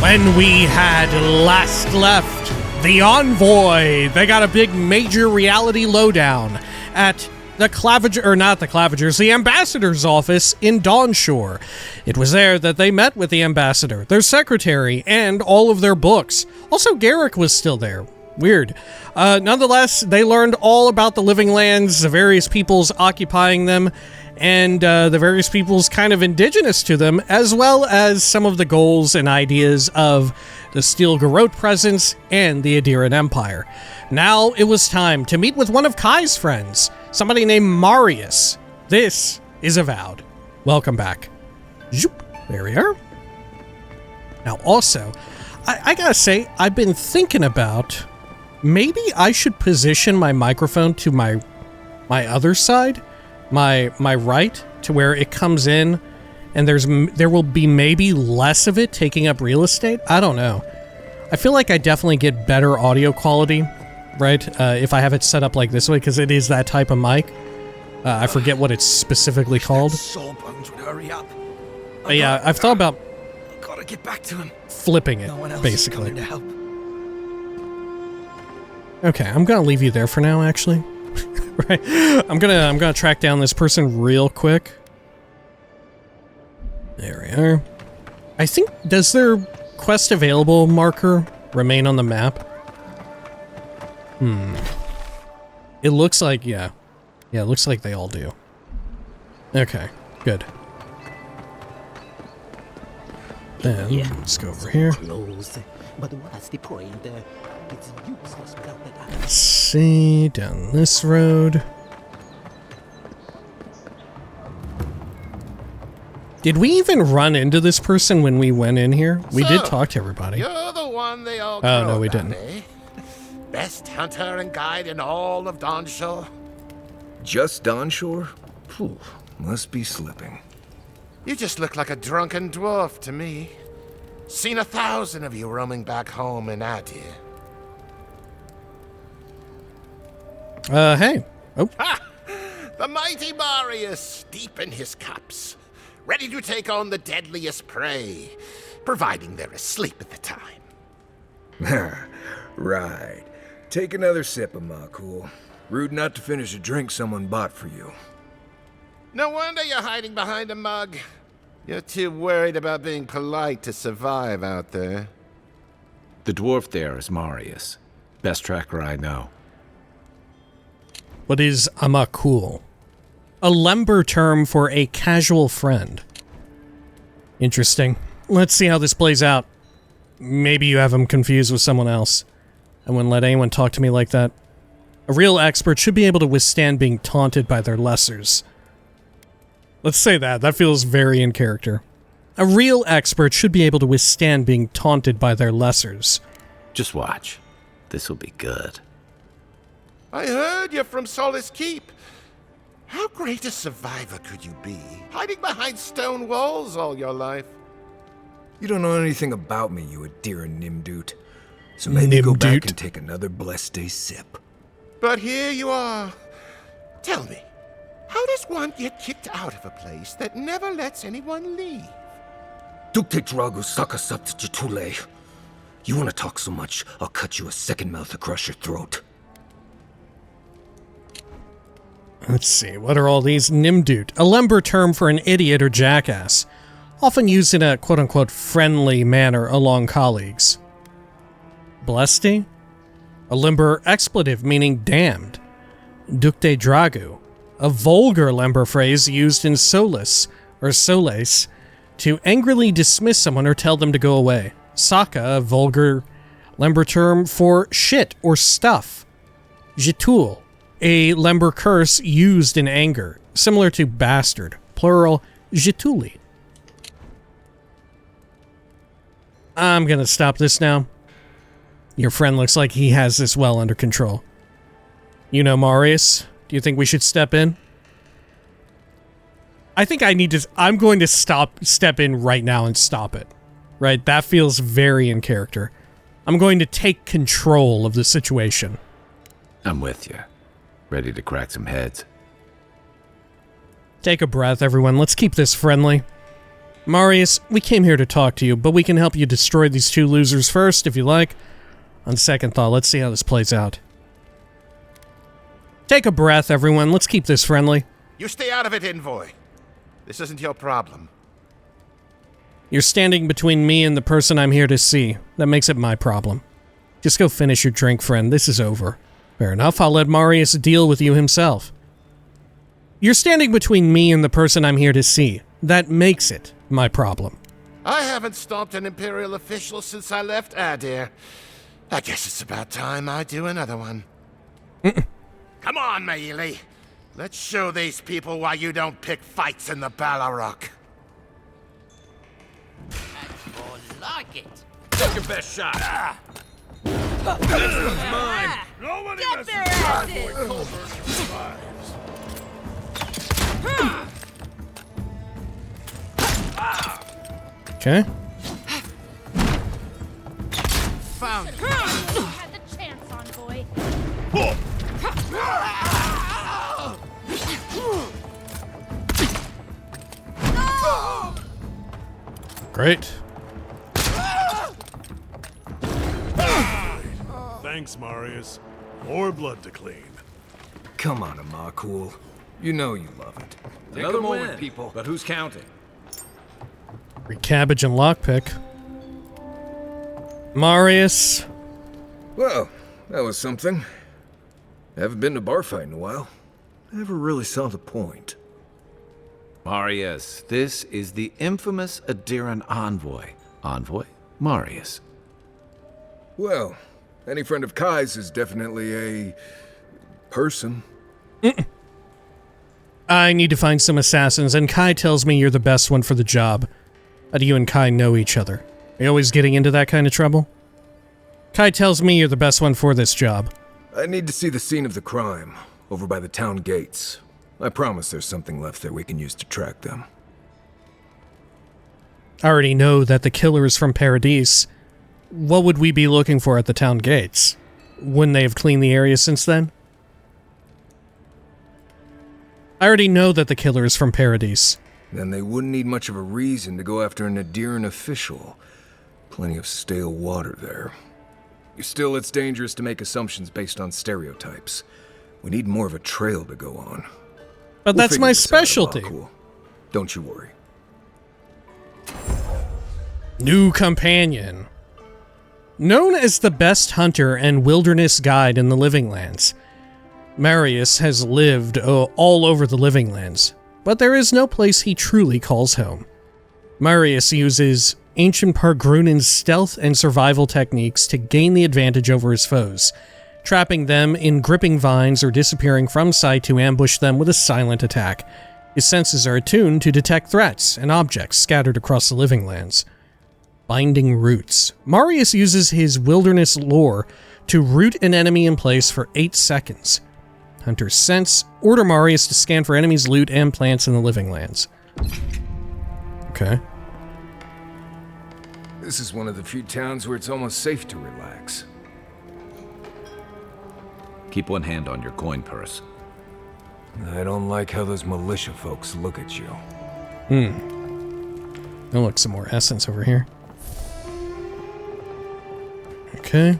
When we had last left the Envoy, they got a big major reality lowdown at the the ambassador's office in Dawnshore. It was there that they met with the ambassador, their secretary, and all of their books. Also, Garrick was still there. Weird. Nonetheless, they learned all about the living lands, the various peoples occupying them, and the various peoples kind of indigenous to them, as well as some of the goals and ideas of the Steel Garrote presence and the Aedyran Empire. Now it was time to meet with one of Kai's friends, somebody named Marius. This is Avowed. Welcome back. Zoop. There we are. Now also, I gotta say, I've been thinking about maybe I should position my microphone to my other side, my right, to where it comes in and there will be maybe less of it taking up real estate. I don't know. I feel like I definitely get better audio quality, right, if I have it set up like this way, because it is that type of mic. I forget what it's specifically called. Sawbones would hurry up. But yeah, I've thought about Gotta get back to him. Flipping it, No one else basically. is coming to help. Okay, I'm gonna leave you there for now, actually. Right. I'm gonna track down this person real quick. There we are. I think, does their quest available marker remain on the map? It looks like, yeah. Yeah, it looks like they all do. Okay, good. Then, let's go over here. Close. But what's the point? It's useless without that. Let's see, down this road. Did we even run into this person when we went in here? We did talk to everybody. You're the one they all Oh, no, crowed we on, didn't. eh? Best hunter and guide in all of Dawnshore. Just Dawnshore? Phew, must be slipping. You just look like a drunken dwarf to me. Seen 1,000 of you roaming back home in Aedyr. Hey. Oh, Ha! The mighty Marius, deep in his cups, ready to take on the deadliest prey, providing they're asleep at the time. Right. Take another sip of my cool. Rude not to finish a drink someone bought for you. No wonder you're hiding behind a mug. You're too worried about being polite to survive out there. The dwarf there is Marius. Best tracker I know. what is amakul? A Lember term for a casual friend. Interesting. Let's see how this plays out. Maybe you have him confused with someone else. I wouldn't let anyone talk to me like that. A real expert should be able to withstand being taunted by their lessers. Let's say that. That feels very in character. A real expert should be able to withstand being taunted by their lessers. Just watch. This will be good. I heard you're from Solace Keep. How great a survivor could you be, hiding behind stone walls all your life? You don't know anything about me, you Aedyran Nimdoot. So maybe go back Nimdoot. and take another blessed day sip. But here you are. Tell me, how does one get kicked out of a place that never lets anyone leave? Dukte Dragu Sakasat Jitule. You want to talk so much, I'll cut you a second mouth across your throat. Let's see, what are all these? Nimdoot, a Lember term for an idiot or jackass, often used in a quote-unquote friendly manner along colleagues. Blesty, a Lember expletive meaning damned. Dukte Dragu, a vulgar Lember phrase used in Solace, or Solace, to angrily dismiss someone or tell them to go away. Saka, a vulgar Lember term for shit or stuff. Jitul, a Lember curse used in anger, similar to bastard, plural Jituli. I'm gonna stop this now. Your friend looks like he has this well under control. You know, Marius, do you think we should step in? I think I'm going to step in right now and stop it. Right? That feels very in character. I'm going to take control of the situation. I'm with you. Ready to crack some heads. Take a breath, everyone. Let's keep this friendly. Marius, we came here to talk to you, but we can help you destroy these two losers first, if you like. On second thought, let's see how this plays out. Take a breath, everyone. Let's keep this friendly. You stay out of it, Envoy. This isn't your problem. You're standing between me and the person I'm here to see. That makes it my problem. Just go finish your drink, friend. This is over. Fair enough, I'll let Marius deal with you himself. You're standing between me and the person I'm here to see. That makes it my problem. I haven't stomped an Imperial official since I left Aedyran. I guess it's about time I do another one. Come on, Meili. Let's show these people why you don't pick fights in the Ballarok. More like it. Take your best shot. This is mine. Nobody Get their asses! Okay. Found it. Had the chance, Envoy. Great. Thanks, Marius. More blood to clean. Come on, Amakul. You know you love it. Take Another a moment, win. people. But who's counting? Free cabbage and lockpick. Marius. Well, that was something. Haven't been to bar fight in a while. Never really saw the point. Marius, this is the infamous Aedyran Envoy. Envoy? Marius. Well, any friend of Kai's is definitely a... person. I need to find some assassins, and Kai tells me you're the best one for the job. How do you and Kai know each other? Are you always getting into that kind of trouble? Kai tells me you're the best one for this job. I need to see the scene of the crime, over by the town gates. I promise there's something left there we can use to track them. I already know that the killer is from Paradise. What would we be looking for at the town gates? Wouldn't they have cleaned the area since then? I already know that the killer is from Paradise. Then they wouldn't need much of a reason to go after an Aedyran official. Plenty of stale water there. Still, it's dangerous to make assumptions based on stereotypes. We need more of a trail to go on. But We'll that's figure my this out, specialty. Amakul. Don't you worry. New companion. Known as the best hunter and wilderness guide in the Living Lands, Marius has lived all over the Living Lands, but there is no place he truly calls home. Marius uses ancient Pargrunan's stealth and survival techniques to gain the advantage over his foes, trapping them in gripping vines or disappearing from sight to ambush them with a silent attack. His senses are attuned to detect threats and objects scattered across the Living Lands. Binding Roots. Marius uses his wilderness lore to root an enemy in place for 8 seconds. Hunters sense, order Marius to scan for enemies, loot, and plants in the Living Lands. Okay. This is one of the few towns where it's almost safe to relax. Keep one hand on your coin purse. I don't like how those militia folks look at you. Oh, look, some more essence over here. Okay.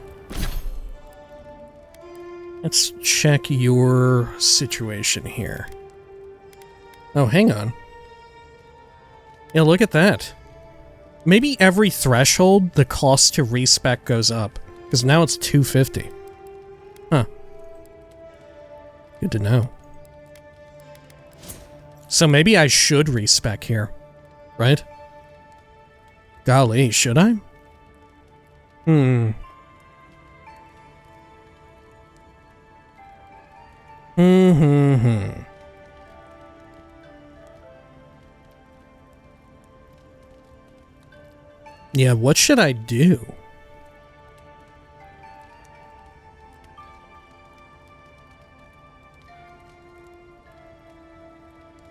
Let's check your situation here. Oh, hang on. Yeah, look at that. Maybe every threshold, the cost to respec goes up. Because now it's 250. Huh. Good to know. So maybe I should respec here. Right? Golly, should I? Yeah, what should I do?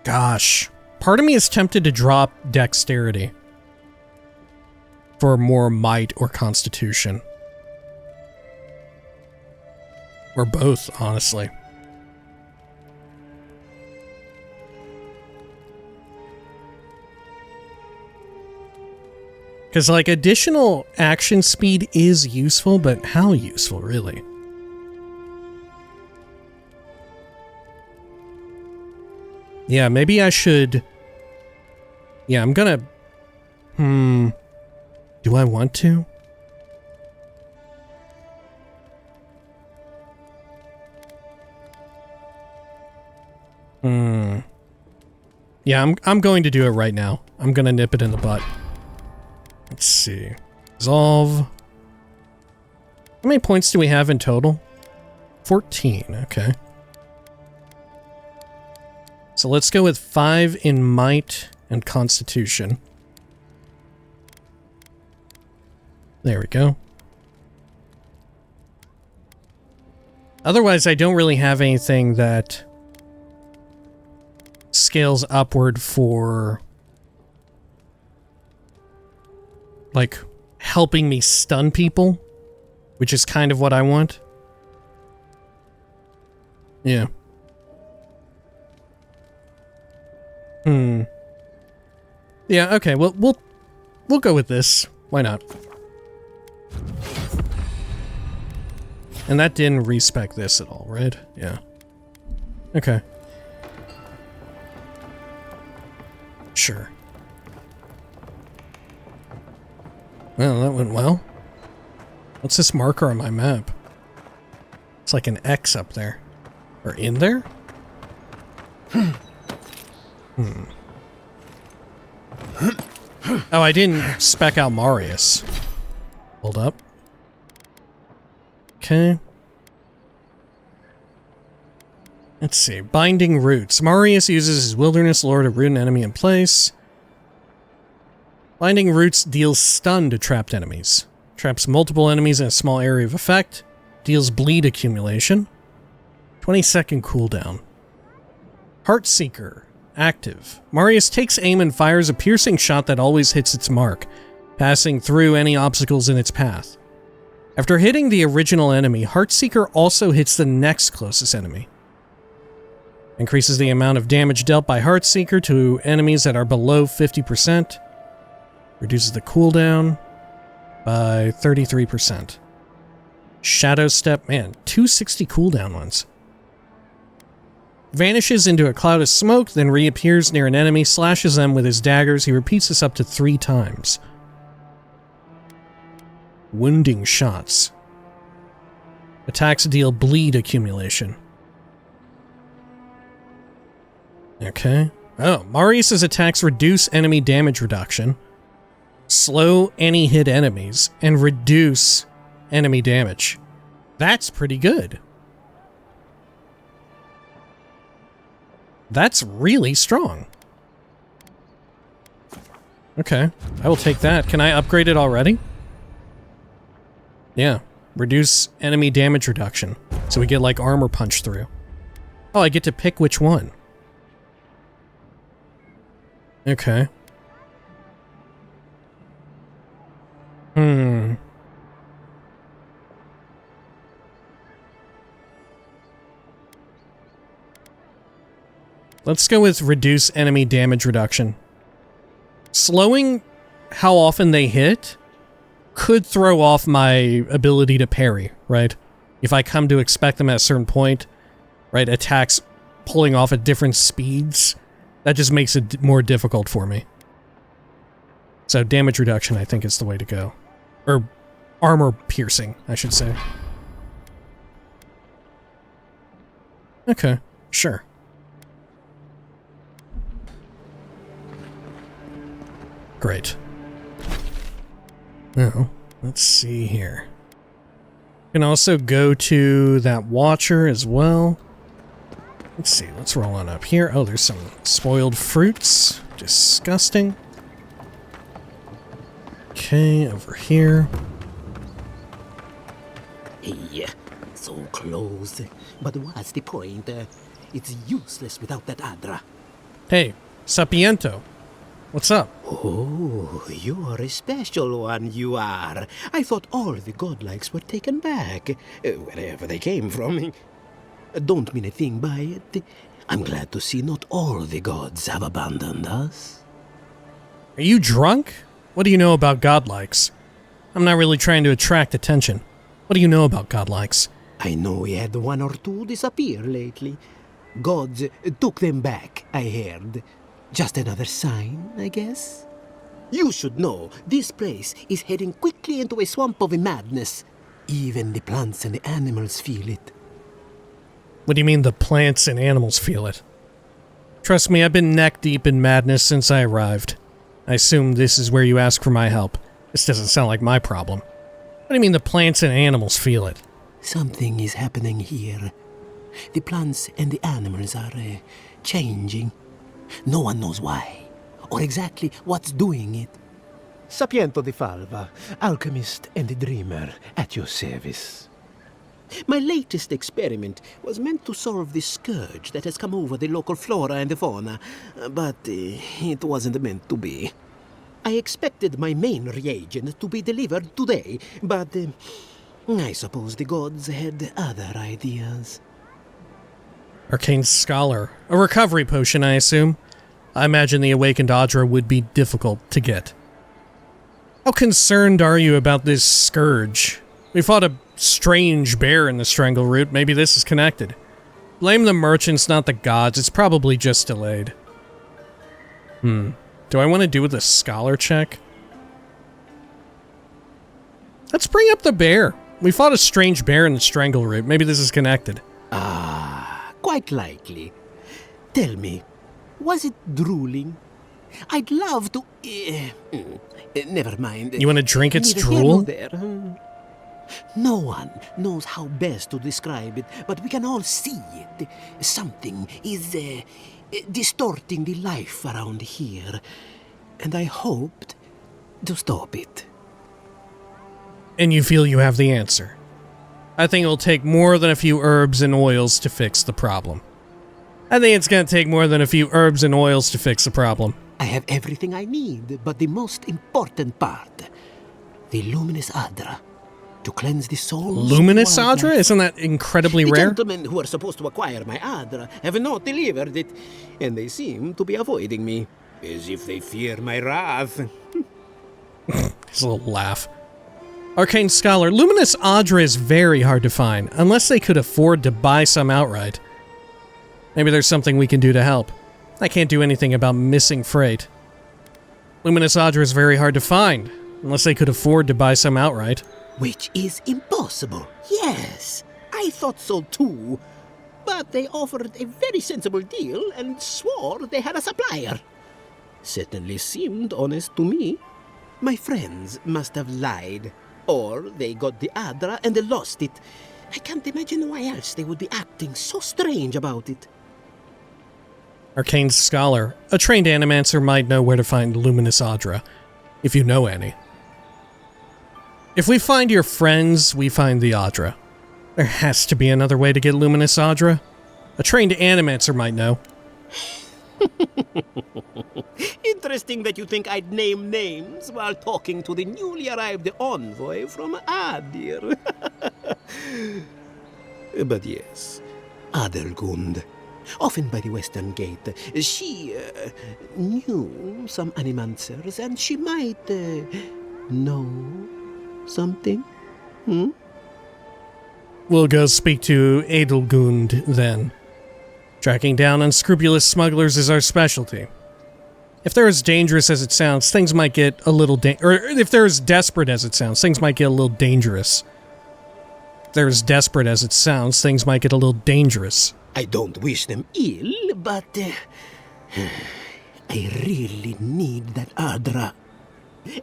Gosh. Part of me is tempted to drop dexterity for more might or constitution. Or both, honestly. Because, like, additional action speed is useful, but how useful, really? Yeah, maybe I should... Yeah, I'm gonna... Do I want to? Yeah, I'm going to do it right now. I'm gonna nip it in the butt. Let's see. Resolve. How many points do we have in total? 14, okay. So let's go with 5 in Might and Constitution. There we go. Otherwise, I don't really have anything that scales upward for, like, helping me stun people, which is kind of what I want. Yeah. Yeah, okay, well, we'll go with this. Why not? And that didn't respec this at all, right? Yeah. Okay. Sure. Well, that went well. What's this marker on my map? It's like an X up there. Or in there? Oh, I didn't spec out Marius. Hold up. Okay. Let's see. Binding Roots. Marius uses his Wilderness Lore to root an enemy in place. Binding Roots deals stun to trapped enemies. Traps multiple enemies in a small area of effect. Deals bleed accumulation. 20-second cooldown. Heartseeker. Active. Marius takes aim and fires a piercing shot that always hits its mark, passing through any obstacles in its path. After hitting the original enemy, Heartseeker also hits the next closest enemy. Increases the amount of damage dealt by Heartseeker to enemies that are below 50%. Reduces the cooldown by 33%. Shadow Step, man, 260 cooldown ones. Vanishes into a cloud of smoke, then reappears near an enemy, slashes them with his daggers. He repeats this up to 3 times. Wounding Shots. Attacks deal bleed accumulation. Okay. Oh, Marius's attacks reduce enemy damage reduction, slow any hit enemies, and reduce enemy damage. That's pretty good. That's really strong. Okay, I will take that. Can I upgrade it already? Yeah, reduce enemy damage reduction. So we get like armor punch through. Oh, I get to pick which one. Okay. Let's go with reduce enemy damage reduction. Slowing how often they hit could throw off my ability to parry, right? If I come to expect them at a certain point, right, attacks pulling off at different speeds, that just makes it more difficult for me. So damage reduction, I think, is the way to go. Or armor piercing, I should say. Okay, sure. Great. Now, let's see here. You can also go to that Watcher as well. Let's see, let's roll on up here. Oh, there's some spoiled fruits. Disgusting. Okay, over here. Hey, so close. But what's the point? It's useless without that Adra. Hey, Sapiento. What's up? Oh, you're a special one, you are. I thought all the godlikes were taken back, wherever they came from. Don't mean a thing by it. I'm glad to see not all the gods have abandoned us. Are you drunk? What do you know about godlikes? I'm not really trying to attract attention. What do you know about godlikes? I know we had one or two disappear lately. Gods took them back, I heard. Just another sign, I guess? You should know, this place is heading quickly into a swamp of madness. Even the plants and the animals feel it. What do you mean the plants and animals feel it? Trust me, I've been neck-deep in madness since I arrived. I assume this is where you ask for my help. This doesn't sound like my problem. What do you mean the plants and animals feel it? Something is happening here. The plants and the animals are changing. No one knows why, or exactly what's doing it. Sapiento di Falva, alchemist and dreamer, at your service. My latest experiment was meant to solve the scourge that has come over the local flora and the fauna, but it wasn't meant to be. I expected my main reagent to be delivered today, but I suppose the gods had other ideas. Arcane Scholar. A recovery potion, I assume. I imagine the awakened Aedyran would be difficult to get. How concerned are you about this scourge? We fought a strange bear in the strangle route. Maybe this is connected. Blame the merchants, not the gods. It's probably just delayed. Do I want to do with a scholar check? Let's bring up the bear. We fought a strange bear in the strangle route. Maybe this is connected. Quite likely. Tell me, was it drooling? I'd love to... never mind. You want to drink its Neither here drool? nor there. No one knows how best to describe it, but we can all see it. Something is distorting the life around here, and I hoped to stop it. And you feel you have the answer. I think it'll take more than a few herbs and oils to fix the problem. I think it's going to take more than a few herbs and oils to fix the problem. I have everything I need, but the most important part, the luminous Aedyran, to cleanse the souls. Luminous of wildlife. Aedyran? Isn't that incredibly The rare? gentlemen who are supposed to acquire my Aedyran have not delivered it, and they seem to be avoiding me, as if they fear my wrath. His little laugh. Arcane Scholar. Luminous Aedyran is very hard to find, unless they could afford to buy some outright. Maybe there's something we can do to help. I can't do anything about missing freight. Luminous Aedyran is very hard to find, unless they could afford to buy some outright. Which is impossible. Yes, I thought so too. But they offered a very sensible deal and swore they had a supplier. Certainly seemed honest to me. My friends must have lied. Or they got the Aedyran and they lost it. I can't imagine why else they would be acting so strange about it. Arcane Scholar. A trained animancer might know where to find Luminous Aedyran, if you know any. If we find your friends, we find the Aedyran. There has to be another way to get Luminous Aedyran. A trained animancer might know. Interesting that you think I'd name names while talking to the newly arrived envoy from Aedyr. But yes, Adelgund, often by the western gate, she knew some animancers, and she might know something. We'll go speak to Adelgund then. Tracking down unscrupulous smugglers is our specialty. If they're as dangerous as it sounds, things might get a little or if they're as desperate as it sounds, things might get a little dangerous. If they're as desperate as it sounds, things might get a little dangerous. I don't wish them ill, but I really need that Aedyran.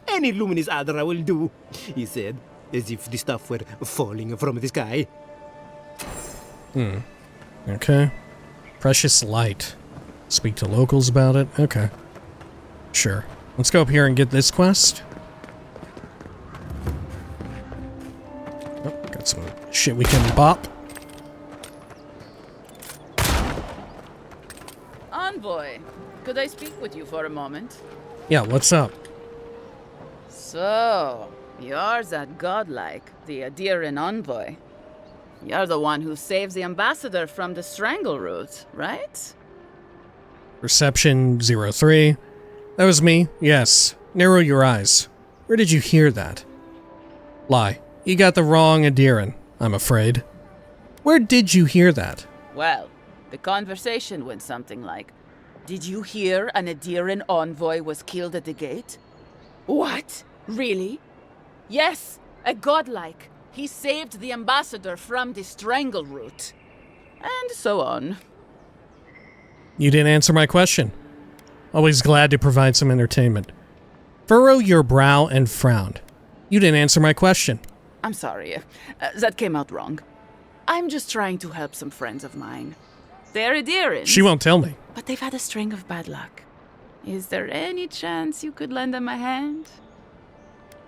Any luminous Aedyran will do, he said, as if the stuff were falling from the sky. Okay. Precious light. Speak to locals about it? Okay. Sure. Let's go up here and get this quest. Oh, got some shit we can bop. Envoy, could I speak with you for a moment? Yeah, what's up? So, you're that godlike, the Aedyran Envoy. You're the one who saves the ambassador from the strangle route, right? Reception 03. That was me, yes. Narrow your eyes. Where did you hear that? Lie. You got the wrong Aedyran, I'm afraid. Where did you hear that? Well, the conversation went something like, "Did you hear an Aedyran envoy was killed at the gate?" "What? Really?" "Yes, a godlike. He saved the ambassador from the strangle root." And so on. You didn't answer my question. Always glad to provide some entertainment. Furrow your brow and frown. You didn't answer my question. I'm sorry. That came out wrong. I'm just trying to help some friends of mine. They're Aedyrans. She won't tell me. But they've had a string of bad luck. Is there any chance you could lend them a hand?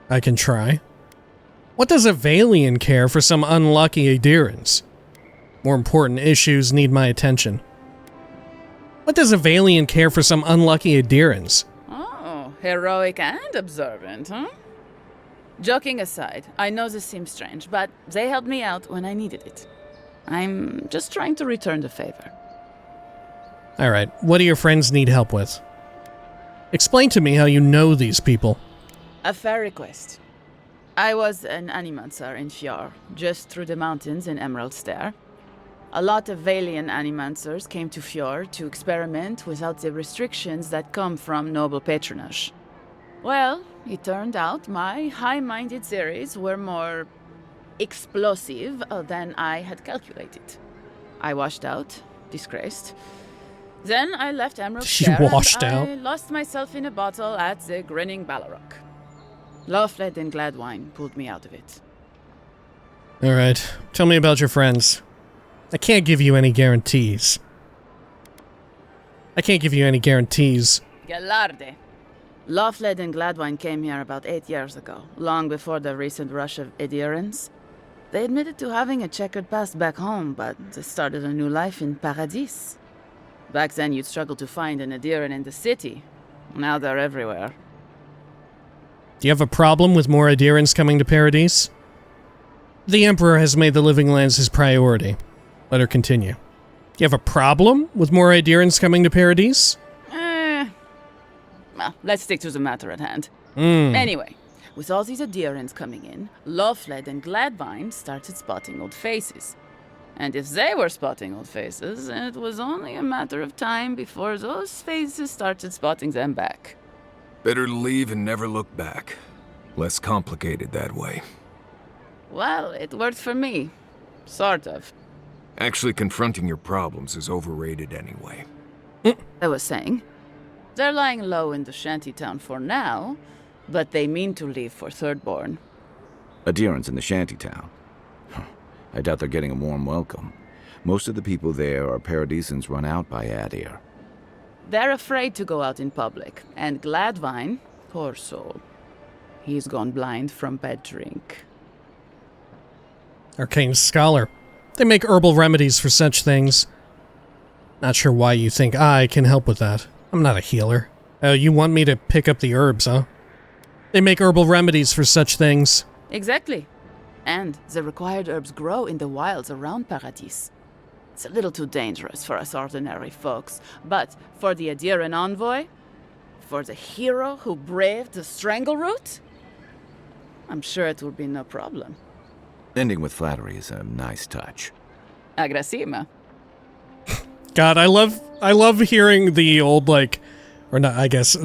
I can try. What does a Valian care for some unlucky Aedyrans? More important issues need my attention. What does a Valian care for some unlucky Aedyrans? Oh, heroic and observant, huh? Joking aside, I know this seems strange, but they helped me out when I needed it. I'm just trying to return the favor. Alright, what do your friends need help with? Explain to me how you know these people. A fair request. I was an animancer in Fjord, just through the mountains in Emerald Stair. A lot of Valian animancers came to Fjord to experiment without the restrictions that come from noble patronage. Well, it turned out my high-minded theories were more explosive than I had calculated. I washed out, disgraced. Then I left Emerald Stair and I lost myself in a bottle at the Grinning Ballarok. Loveled and Gladwine pulled me out of it. Alright, tell me about your friends. I can't give you any guarantees. Gallarde. Loveled and Gladwine came here about 8 years ago, long before the recent rush of Aedyrans. They admitted to having a checkered past back home, but they started a new life in Paradis. Back then you'd struggle to find an Aedyran in the city. Now they're everywhere. Do you have a problem with more Aedyrans coming to Paradis? The Emperor has made the Living Lands his priority. Let her continue. Do you have a problem with more Aedyrans coming to Paradis? Well, let's stick to the matter at hand. Anyway, with all these Aedyrans coming in, Loveled and Gladwine started spotting old faces. And if they were spotting old faces, it was only a matter of time before those faces started spotting them back. Better to leave and never look back. Less complicated that way. Well, it worked for me. Sort of. Actually confronting your problems is overrated anyway. I was saying, they're lying low in the shantytown for now, but they mean to leave for Thirdborn. Aedyran's in the shantytown. I doubt they're getting a warm welcome. Most of the people there are Paradisans run out by Aedyr. They're afraid to go out in public, and Gladwine, poor soul, he's gone blind from bad drink. Arcane Scholar. They make herbal remedies for such things. Not sure why you think I can help with that. I'm not a healer. You want me to pick up the herbs, huh? They make herbal remedies for such things. Exactly. And the required herbs grow in the wilds around Paradis. It's a little too dangerous for us ordinary folks, but for the Aedyran Envoy, for the hero who braved the strangle root, I'm sure it will be no problem. Ending with flattery is a nice touch. Agrasima. God, I love hearing the old, like, or not, I guess,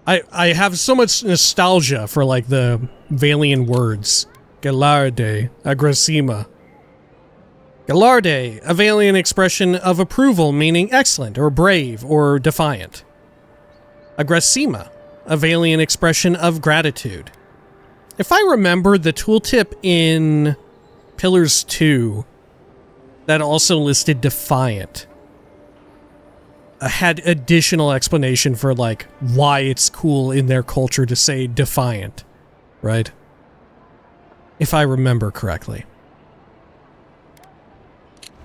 I have so much nostalgia for, like, the Valian words. Gallarde, Agrasima. Gallarde, a Valian expression of approval meaning excellent, or brave, or defiant. Agrasima, a Valian expression of gratitude. If I remember the tooltip in Pillars 2, that also listed defiant. Had additional explanation for, like, why it's cool in their culture to say defiant, right? If I remember correctly.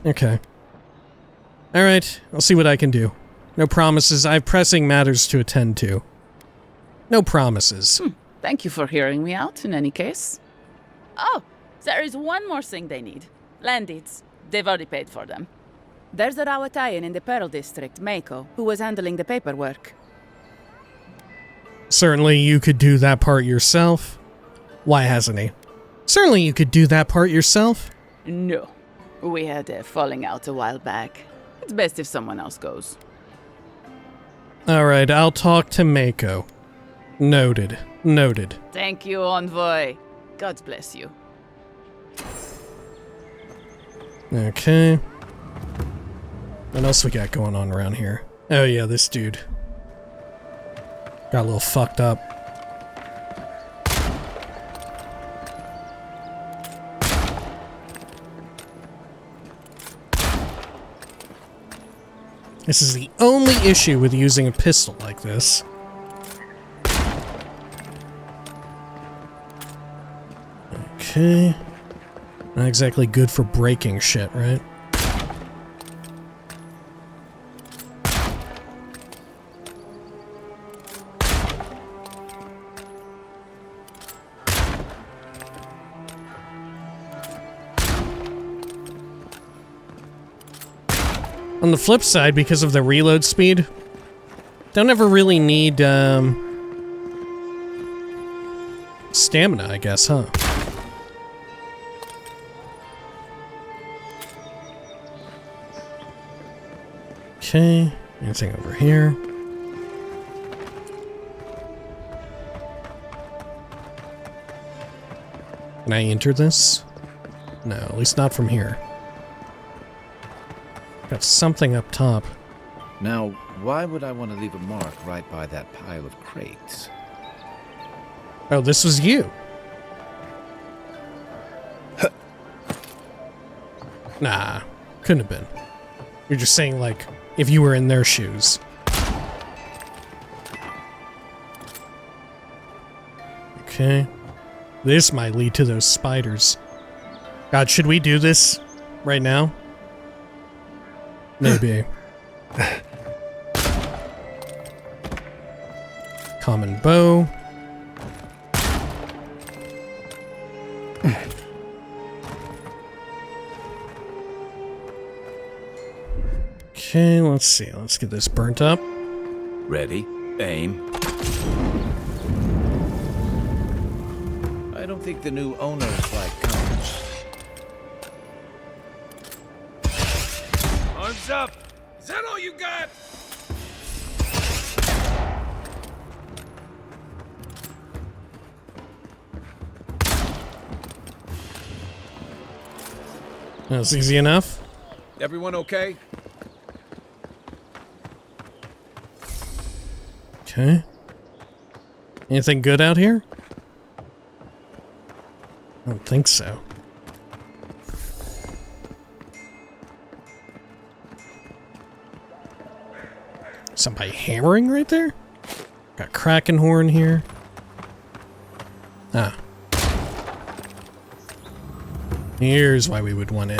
Okay. Alright, I'll see what I can do. No promises, I have pressing matters to attend to. No promises. Thank you for hearing me out, in any case. Oh, there is one more thing they need. Land deeds. They've already paid for them. There's a Rawatayan in the Pearl District, Mako, who was handling the paperwork. Certainly you could do that part yourself. Why hasn't he? Certainly you could do that part yourself. No. We had a falling out a while back. It's best if someone else goes. Alright, I'll talk to Mako. Noted. Noted. Thank you, Envoy. God bless you. Okay. What else we got going on around here? Oh yeah, this dude. Got a little fucked up. This is the only issue with using a pistol like this. Okay. Not exactly good for breaking shit, right? On the flip side, because of the reload speed, don't ever really need, stamina, I guess, huh? Okay, anything over here? Can I enter this? No, at least not from here. Got something up top. Now, why would I want to leave a mark right by that pile of crates? Oh, this was you. Nah, couldn't have been. You're just saying, like, if you were in their shoes. Okay. This might lead to those spiders. God, should we do this right now? Maybe. Common bow. Okay, let's see. Let's get this burnt up. Ready, aim. I don't think the new owners like guns. Arms up! Is that all you got? That's easy enough. Everyone okay? Okay. Anything good out here? I don't think so. Somebody hammering right there? Got Kraken horn here. Ah. Here's why we would want in.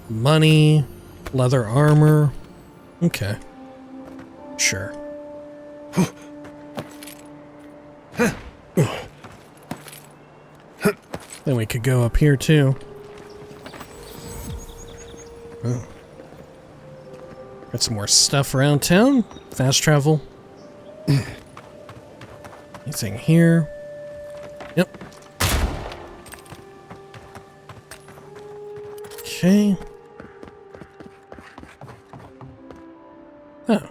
Money, leather armor. Okay. Sure. Then we could go up here too. Oh. Got some more stuff around town. Fast travel. Anything here? Yep. Okay. Oh.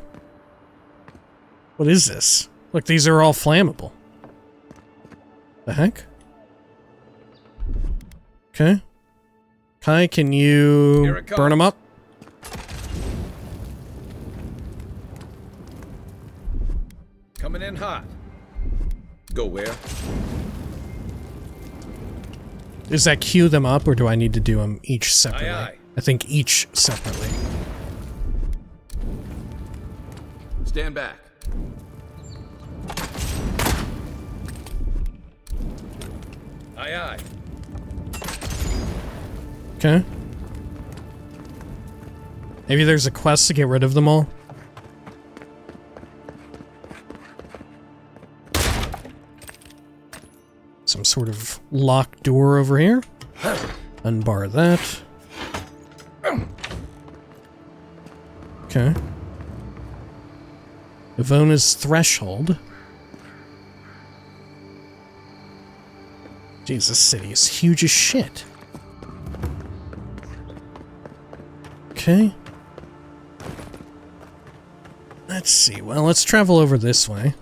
What is this? Look, these are all flammable. The heck? Okay. Kai, can you burn them up? Coming in hot. Go where? Does that queue them up, or do I need to do them each separately? Aye, aye. I think each separately. Stand back. Aye, aye. Okay. Maybe there's a quest to get rid of them all. Some sort of locked door over here. Unbar that. Okay. Ivona's Threshold. Jeez, this city is huge as shit. Okay. Let's see. Well, let's travel over this way.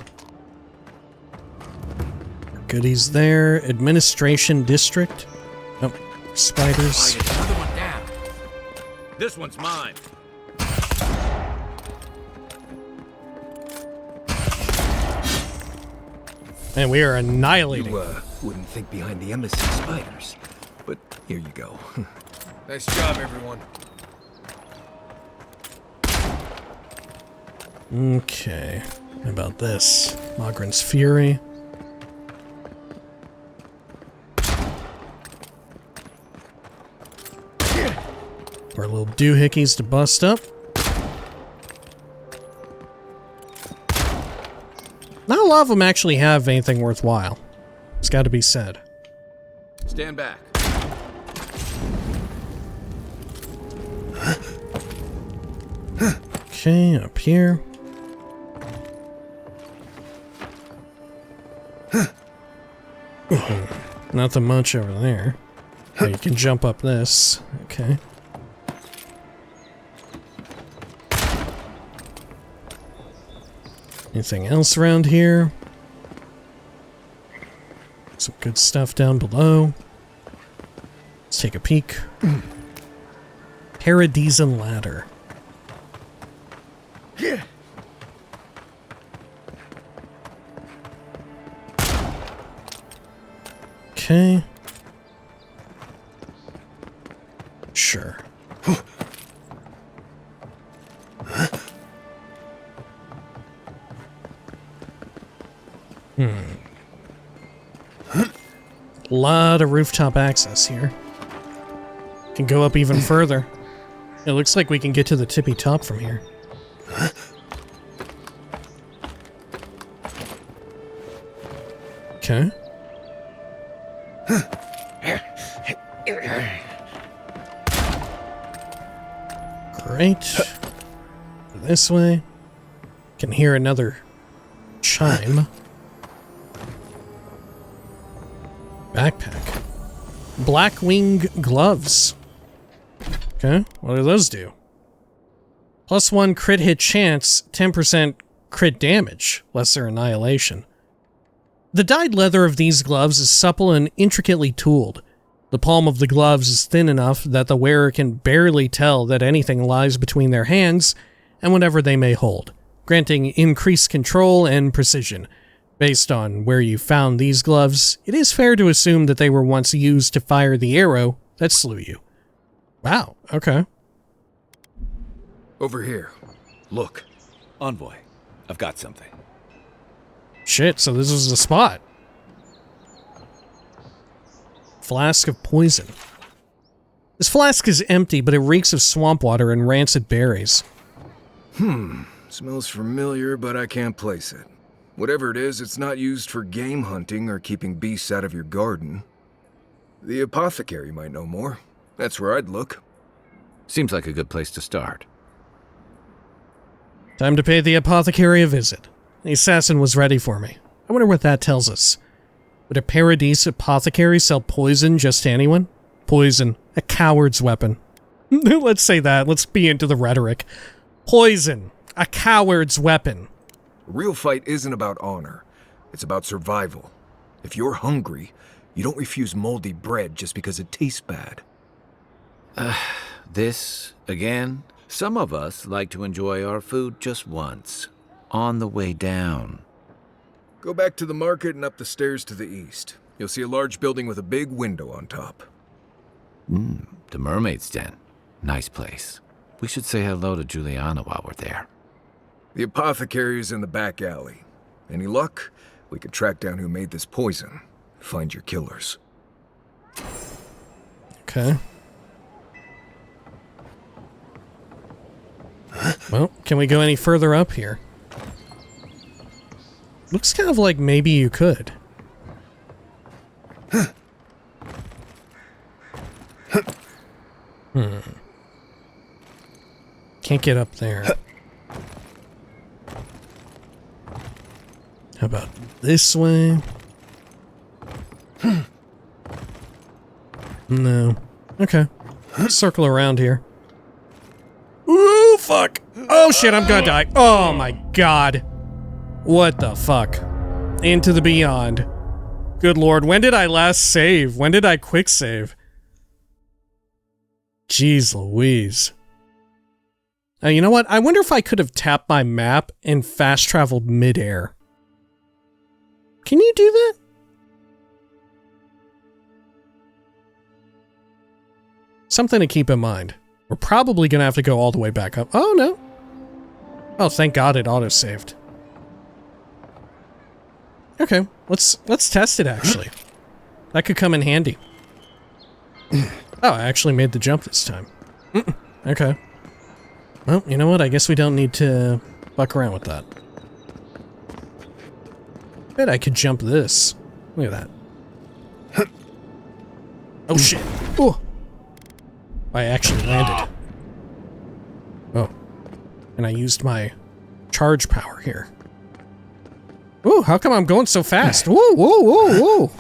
Goodies there. Administration District. Oh, spiders. Another one down. This one's mine. And we are annihilating. You, wouldn't think behind the embassy spiders. But here you go. Nice job, everyone. Okay. How about this? Mogren's Fury. Our little doohickeys to bust up. Not a lot of them actually have anything worthwhile. It's got to be said. Stand back. Okay, up here. Nothing much over there. Oh, you can jump up this. Okay. Anything else around here? Some good stuff down below. Let's take a peek. Paradisen Ladder. Okay. Sure. A lot of rooftop access here. Can go up even further. It looks like we can get to the tippy top from here. Okay. Great. This way. Can hear another chime. Backpack. Blackwing gloves. Okay, what do those do? +1 crit hit chance, 10% crit damage, lesser annihilation. The dyed leather of these gloves is supple and intricately tooled. The palm of the gloves is thin enough that the wearer can barely tell that anything lies between their hands and whatever they may hold, granting increased control and precision. Based on where you found these gloves, it is fair to assume that they were once used to fire the arrow that slew you. Wow, okay. Over here. Look. Envoy, I've got something. Shit, so this was the spot. Flask of poison. This flask is empty, but it reeks of swamp water and rancid berries. Smells familiar, but I can't place it. Whatever it is, it's not used for game hunting or keeping beasts out of your garden. The apothecary might know more. That's where I'd look. Seems like a good place to start. Time to pay the apothecary a visit. The assassin was ready for me. I wonder what that tells us. Would a Paradise apothecary sell poison just to anyone? Poison, a coward's weapon. Let's say that. Let's be into the rhetoric. Poison, a coward's weapon. A real fight isn't about honor. It's about survival. If you're hungry, you don't refuse moldy bread just because it tastes bad. This, again? Some of us like to enjoy our food just once. On the way down. Go back to the market and up the stairs to the east. You'll see a large building with a big window on top. The Mermaid's Den. Nice place. We should say hello to Juliana while we're there. The apothecary is in the back alley. Any luck? We could track down who made this poison. Find your killers. Okay. Well, can we go any further up here? Looks kind of like maybe you could. Can't get up there. How about this way? No. Okay. Circle around here. Ooh, fuck. Oh shit, I'm gonna die. Oh my god. What the fuck? Into the beyond. Good lord, when did I last save? When did I quick save? Jeez Louise. You know what? I wonder if I could have tapped my map and fast traveled midair. Can you do that? Something to keep in mind. We're probably gonna have to go all the way back up. Oh, no. Oh, thank God it auto-saved. Okay, let's test it, actually. That could come in handy. Oh, I actually made the jump this time. Okay. Well, you know what? I guess we don't need to fuck around with that. I bet I could jump this. Look at that. Oh, shit. Oh. I actually landed. Oh. And I used my charge power here. Ooh, how come I'm going so fast? Whoa, whoa, whoa, whoa.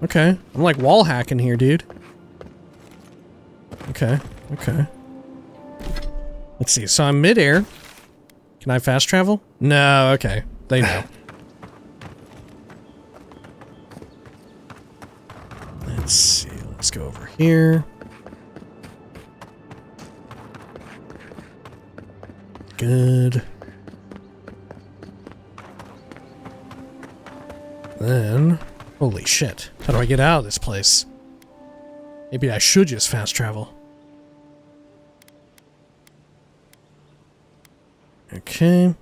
Okay. I'm like wall hacking here, dude. Okay, okay. Let's see. So I'm midair. Can I fast travel? No, okay. They know. Let's see. Let's go over here. Good. Then, holy shit. How do I get out of this place? Maybe I should just fast travel. Okay.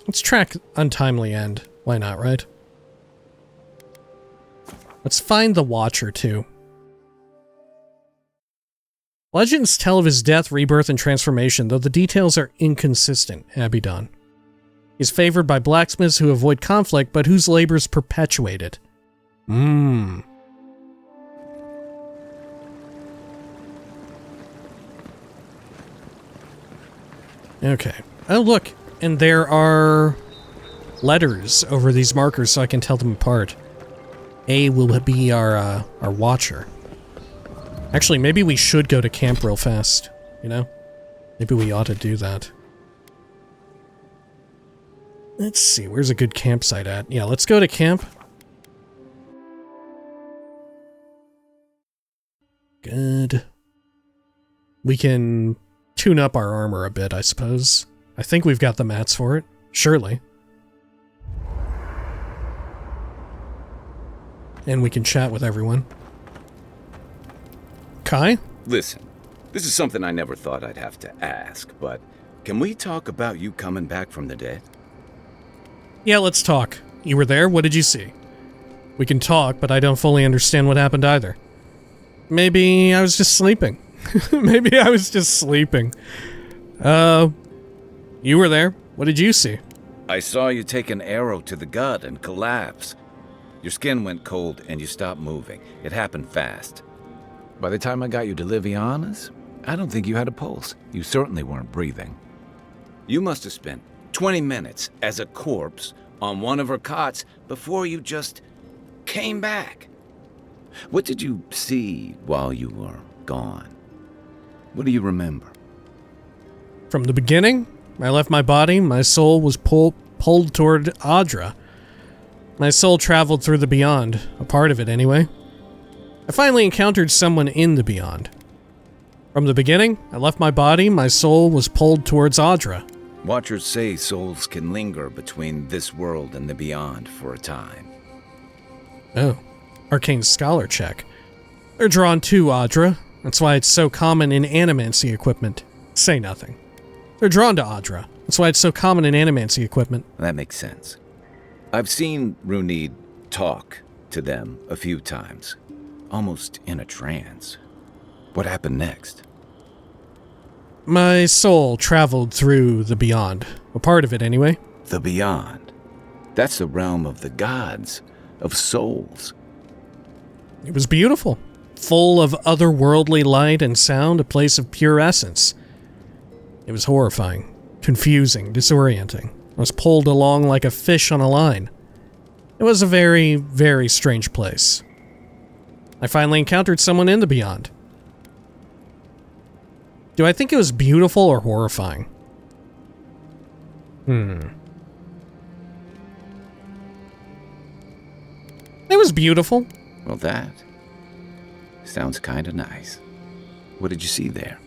Let's track untimely end. Why not, right? Let's find the Watcher, too. Legends tell of his death, rebirth, and transformation, though the details are inconsistent, Aedyran. He's favored by blacksmiths who avoid conflict, but whose labors perpetuate it. Okay. Oh, look. And there are letters over these markers so I can tell them apart. A will be our Watcher. Actually, maybe we should go to camp real fast, you know? Maybe we ought to do that. Let's see, where's a good campsite at? Yeah, let's go to camp. Good. We can tune up our armor a bit, I suppose. I think we've got the mats for it. Surely. And we can chat with everyone. Kai? Listen, this is something I never thought I'd have to ask, but can we talk about you coming back from the dead? Yeah, let's talk. You were there? What did you see? We can talk, but I don't fully understand what happened either. Maybe I was just sleeping. Maybe I was just sleeping. You were there. What did you see? I saw you take an arrow to the gut and collapse. Your skin went cold and you stopped moving. It happened fast. By the time I got you to Liviana's, I don't think you had a pulse. You certainly weren't breathing. You must have spent 20 minutes as a corpse on one of her cots before you just came back. What did you see while you were gone? What do you remember? From the beginning, I left my body, my soul was pulled toward Aedyran. My soul traveled through the beyond, a part of it anyway. I finally encountered someone in the beyond. From the beginning, I left my body, my soul was pulled towards Aedyran. Watchers say souls can linger between this world and the beyond for a time. Oh, arcane scholar check. They're drawn to Aedyran. That's why it's so common in animancy equipment. Say nothing. They're drawn to Aedyran. That's why it's so common in animancy equipment. That makes sense. I've seen Runid talk to them a few times, almost in a trance. What happened next? My soul traveled through the beyond. A part of it, anyway. The beyond. That's the realm of the gods, of souls. It was beautiful. Full of otherworldly light and sound, a place of pure essence. It was horrifying, confusing, disorienting. I was pulled along like a fish on a line. It was a very, very strange place. I finally encountered someone in the Beyond. Do I think it was beautiful or horrifying? It was beautiful. Well, that sounds kind of nice. What did you see there?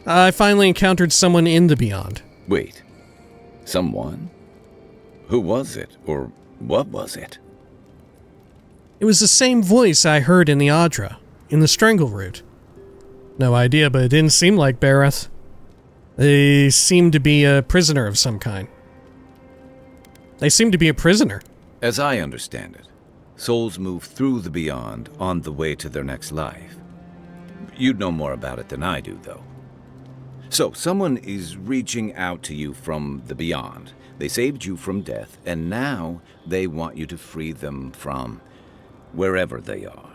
I finally encountered someone in the Beyond. Wait. Someone? Who was it? Or what was it? It was the same voice I heard in the Aedyran, in the Strangle Root. No idea, but it didn't seem like Bareth. They seemed to be a prisoner of some kind. They seemed to be a prisoner. As I understand it, souls move through the Beyond on the way to their next life. You'd know more about it than I do, though. So, someone is reaching out to you from the Beyond. They saved you from death, and now they want you to free them from wherever they are.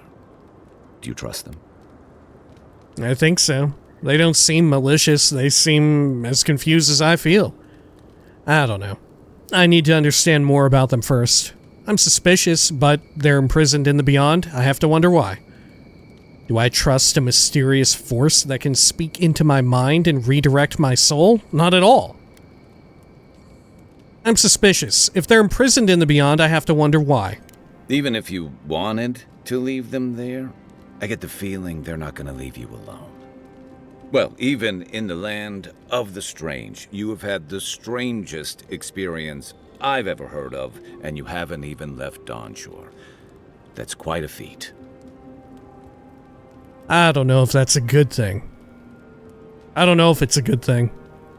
Do you trust them? I think so. They don't seem malicious. They seem as confused as I feel. I don't know. I need to understand more about them first. I'm suspicious, but they're imprisoned in the Beyond. I have to wonder why. Do I trust a mysterious force that can speak into my mind and redirect my soul? Not at all. I'm suspicious. If they're imprisoned in the Beyond, I have to wonder why. Even if you wanted to leave them there, I get the feeling they're not going to leave you alone. Well, even in the land of the strange, you have had the strangest experience I've ever heard of, and you haven't even left Dawnshore. That's quite a feat. I don't know if that's a good thing. I don't know if it's a good thing.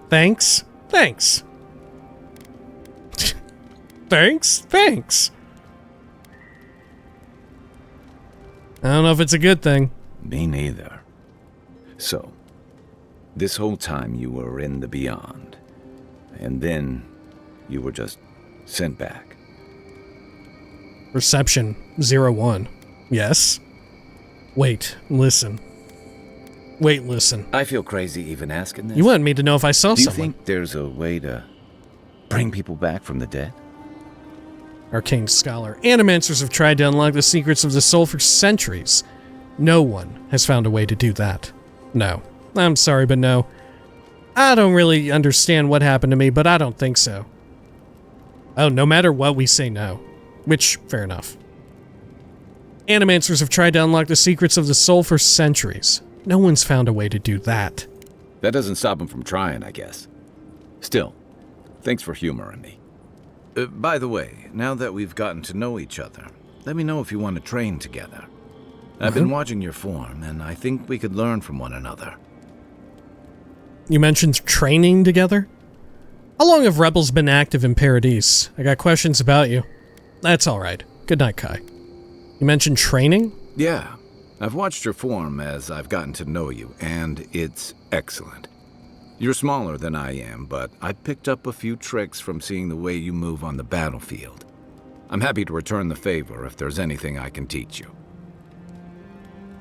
Thanks? Thanks. Thanks? I don't know if it's a good thing. Me neither. So, this whole time you were in the Beyond, and then you were just sent back. Reception 01. Yes? Wait, listen. I feel crazy even asking this. You wanted me to know if I saw Do you someone. think there's a way to bring people back from the dead? Arcane Scholar. Animancers have tried to unlock the secrets of the soul for centuries. No one has found a way to do that. No. I'm sorry, but no. I don't really understand what happened to me, but I don't think so. Oh, no matter what, we say no. Which, fair enough. Animancers have tried to unlock the secrets of the soul for centuries. No one's found a way to do that. That doesn't stop them from trying, I guess. Still, thanks for humoring me. By the way, now that we've gotten to know each other, let me know if you want to train together. I've been watching your form, and I think we could learn from one another. You mentioned training together? How long have rebels been active in Paradise? I got questions about you. That's alright. Good night, Kai. You mentioned training? Yeah, I've watched your form as I've gotten to know you, and it's excellent. You're smaller than I am, but I picked up a few tricks from seeing the way you move on the battlefield. I'm happy to return the favor if there's anything I can teach you.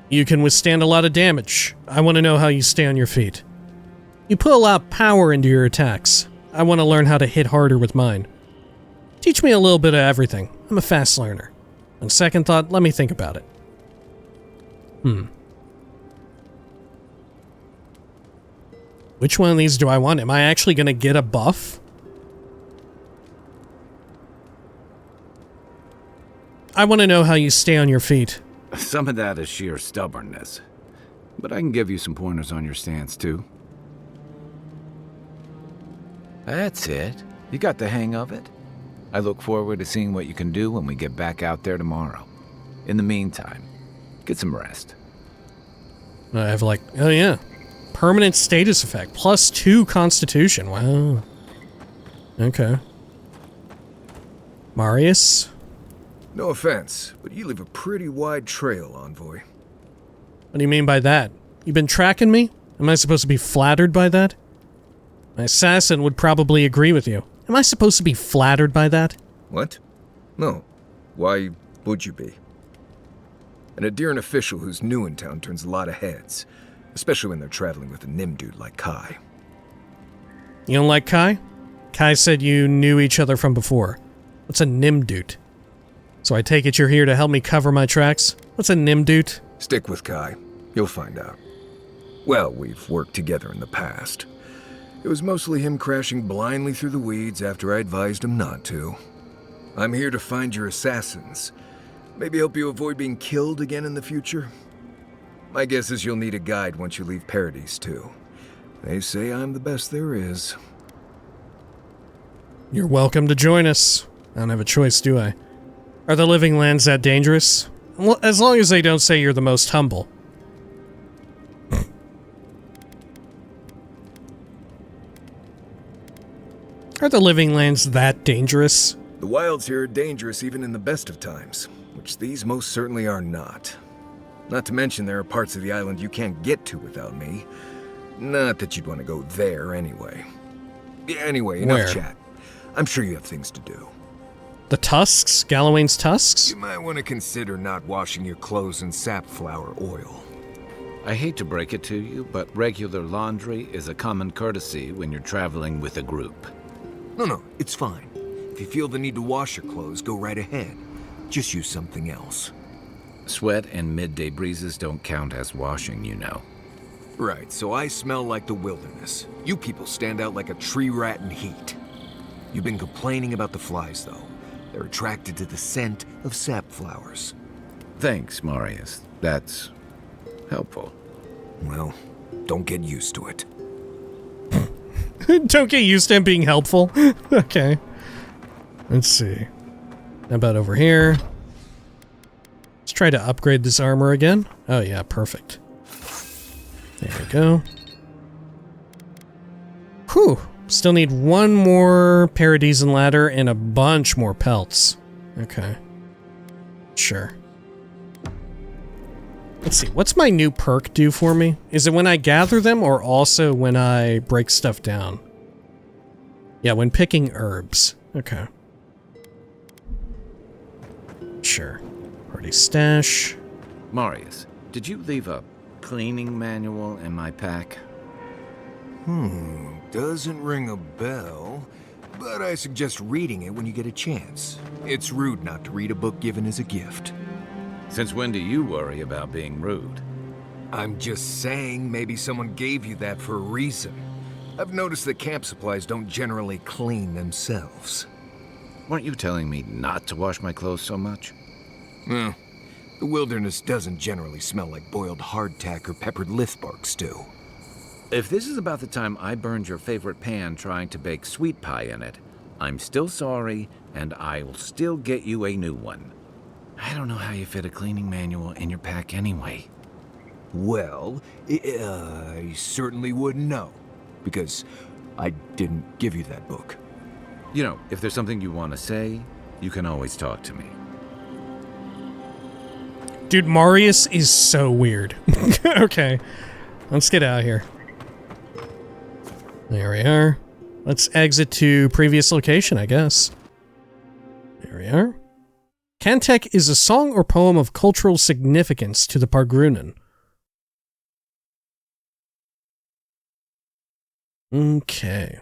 You can withstand a lot of damage. I want to know how you stay on your feet. You put a lot of power into your attacks. I want to learn how to hit harder with mine. Teach me a little bit of everything. I'm a fast learner. On second thought, let me think about it. Which one of these do I want? Am I actually going to get a buff? I want to know how you stay on your feet. Some of that is sheer stubbornness, but I can give you some pointers on your stance, too. That's it. You got the hang of it. I look forward to seeing what you can do when we get back out there tomorrow. In the meantime, get some rest. I have oh yeah. Permanent status effect. +2 constitution. Wow. Okay. Marius? No offense, but you leave a pretty wide trail, Envoy. What do you mean by that? You been tracking me? Am I supposed to be flattered by that? My assassin would probably agree with you. Am I supposed to be flattered by that? What? No. Why would you be? An Aedyran official who's new in town turns a lot of heads, especially when they're traveling with a Nim dude like Kai. You don't like Kai? Kai said you knew each other from before. What's a Nimdut? So I take it you're here to help me cover my tracks? What's a Nimdut? Stick with Kai. You'll find out. Well, we've worked together in the past. It was mostly him crashing blindly through the weeds after I advised him not to. I'm here to find your assassins. Maybe help you avoid being killed again in the future. My guess is you'll need a guide once you leave Paradise, too. They say I'm the best there is. You're welcome to join us. I don't have a choice, do I? Are the living lands that dangerous? Well, as long as they don't say you're the most humble. Are the living lands that dangerous? The wilds here are dangerous even in the best of times, which these most certainly are not. Not to mention there are parts of the island you can't get to without me. Not that you'd want to go there anyway. Anyway, enough chat. I'm sure you have things to do. The tusks? Gallowayne's tusks? You might want to consider not washing your clothes in safflower oil. I hate to break it to you, but regular laundry is a common courtesy when you're traveling with a group. No, it's fine. If you feel the need to wash your clothes, go right ahead. Just use something else. Sweat and midday breezes don't count as washing, you know. Right, so I smell like the wilderness. You people stand out like a tree rat in heat. You've been complaining about the flies, though. They're attracted to the scent of sap flowers. Thanks, Marius. That's helpful. Well, don't get used to it. Don't get used to him being helpful. Okay. Let's see. How about over here? Let's try to upgrade this armor again. Oh yeah, perfect. There we go. Whew. Still need one more Paradisian ladder and a bunch more pelts. Okay. Sure. Let's see, what's my new perk do for me? Is it when I gather them or also when I break stuff down? Yeah, when picking herbs. Okay. Sure. Party stash. Marius, did you leave a cleaning manual in my pack? Doesn't ring a bell, but I suggest reading it when you get a chance. It's rude not to read a book given as a gift. Since when do you worry about being rude? I'm just saying maybe someone gave you that for a reason. I've noticed that camp supplies don't generally clean themselves. Weren't you telling me not to wash my clothes so much? The wilderness doesn't generally smell like boiled hardtack or peppered lithbark stew. If this is about the time I burned your favorite pan trying to bake sweet pie in it, I'm still sorry, and I'll still get you a new one. I don't know how you fit a cleaning manual in your pack anyway. Well, I certainly wouldn't know, because I didn't give you that book. You know, if there's something you want to say, you can always talk to me. Dude, Marius is so weird. Okay, let's get out of here. There we are. Let's exit to previous location, I guess. There we are. Cantek is a song or poem of cultural significance to the Pargrunen. Okay.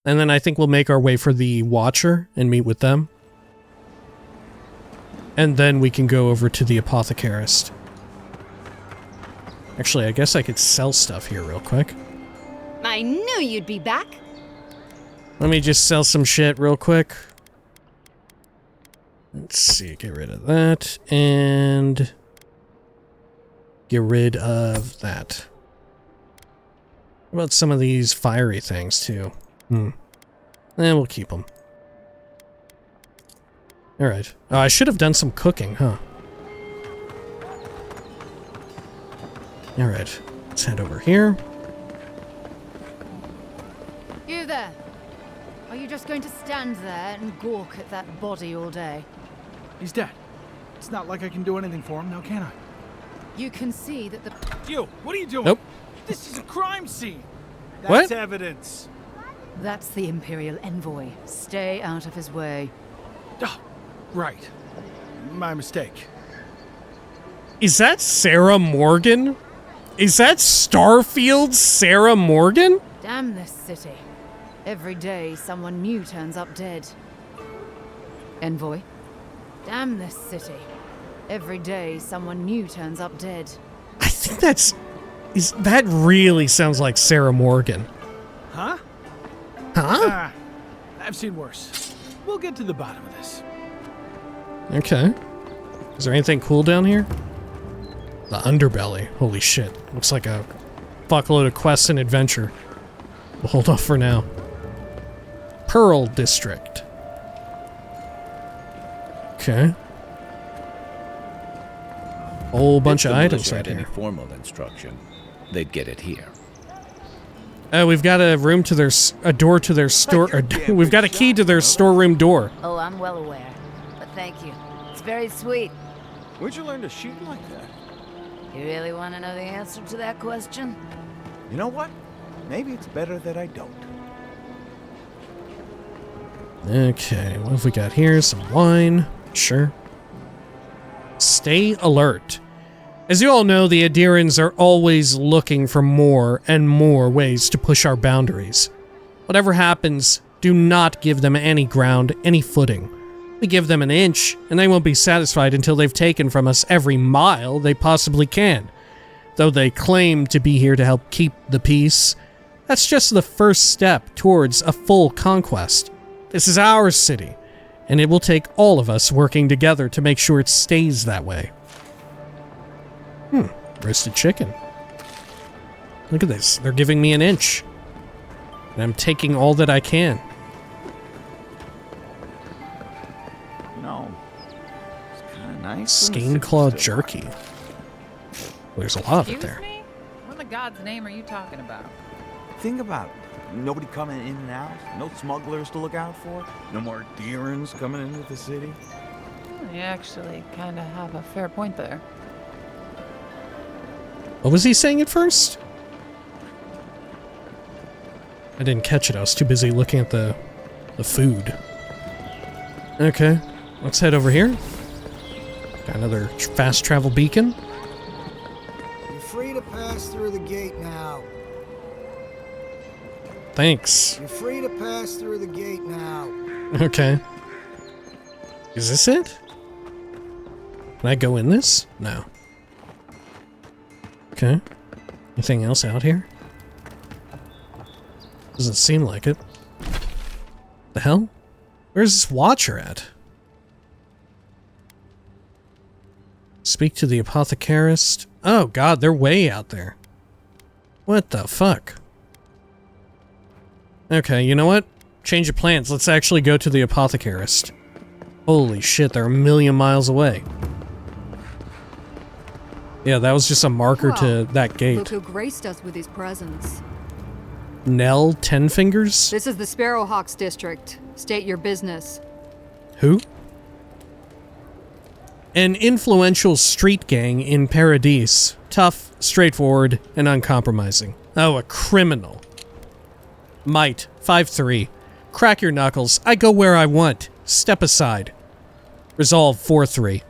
And then I think we'll make our way for the Watcher and meet with them. And then we can go over to the Apothecarist. Actually, I guess I could sell stuff here real quick. I knew you'd be back. Let me just sell some shit real quick. Let's see, get rid of that, and get rid of that. What about some of these fiery things, too? We'll keep them. Alright. I should have done some cooking, huh? Alright, let's head over here. You there. Are you just going to stand there and gawk at that body all day? He's dead. It's not like I can do anything for him now, can I? You can see that the... You, what are you doing? Nope. This is a crime scene. That's What? evidence. That's the Imperial Envoy. Stay out of his way. Oh, right. My mistake. Is that Sarah Morgan? Is that Starfield's Sarah Morgan? Damn this city. Every day, someone new turns up dead. Envoy? Damn this city. Every day, someone new turns up dead. I think that really sounds like Sarah Morgan. Huh? Huh? I've seen worse. We'll get to the bottom of this. Okay. Is there anything cool down here? The underbelly. Holy shit. Looks like a fuckload of quests and adventure. We'll hold off for now. Pearl District. Okay. Whole bunch of items right here. Any here. formal instruction, they'd get it here. We've got a room to a door to their store. We've got a key to their storeroom door. Oh, I'm well aware. But thank you. It's very sweet. Where'd you learn to shoot like that? You really want to know the answer to that question? You know what? Maybe it's better that I don't. Okay, what have we got here? Some wine. Sure. Stay alert. As you all know, the Aedyrans are always looking for more and more ways to push our boundaries. Whatever happens, do not give them any ground, any footing. We give them an inch, and they won't be satisfied until they've taken from us every mile they possibly can. Though they claim to be here to help keep the peace, that's just the first step towards a full conquest. This is our city, and it will take all of us working together to make sure it stays that way. Roasted chicken. Look at this. They're giving me an inch. And I'm taking all that I can. No. It's kind of nice. Skein claw jerky. There's a lot of it there. Me? What in the god's name are you talking about? Think about it. Nobody coming in and out. No smugglers to look out for. No more Aedyrans coming into the city. You actually kind of have a fair point there. What was he saying at first? I didn't catch it. I was too busy looking at the food. Okay, let's head over here. Got another fast travel beacon. You're free to pass through the gate now. Thanks. You're free to pass through the gate now. Okay. Is this it? Can I go in this? No. Okay. Anything else out here? Doesn't seem like it. The hell? Where's this watcher at? Speak to the apothecarist. Oh god, they're way out there. What the fuck? Okay, you know what? Change of plans. Let's actually go to the apothecarist. Holy shit, they're a million miles away. Yeah, that was just a marker to that gate. Look who graced us with his presence. Nell Tenfingers? This is the Sparrowhawks district. State your business. Who? An influential street gang in Paradise. Tough, straightforward, and uncompromising. Oh, a criminal. Might, 5'3". Crack your knuckles. I go where I want. Step aside. Resolve, 4'3".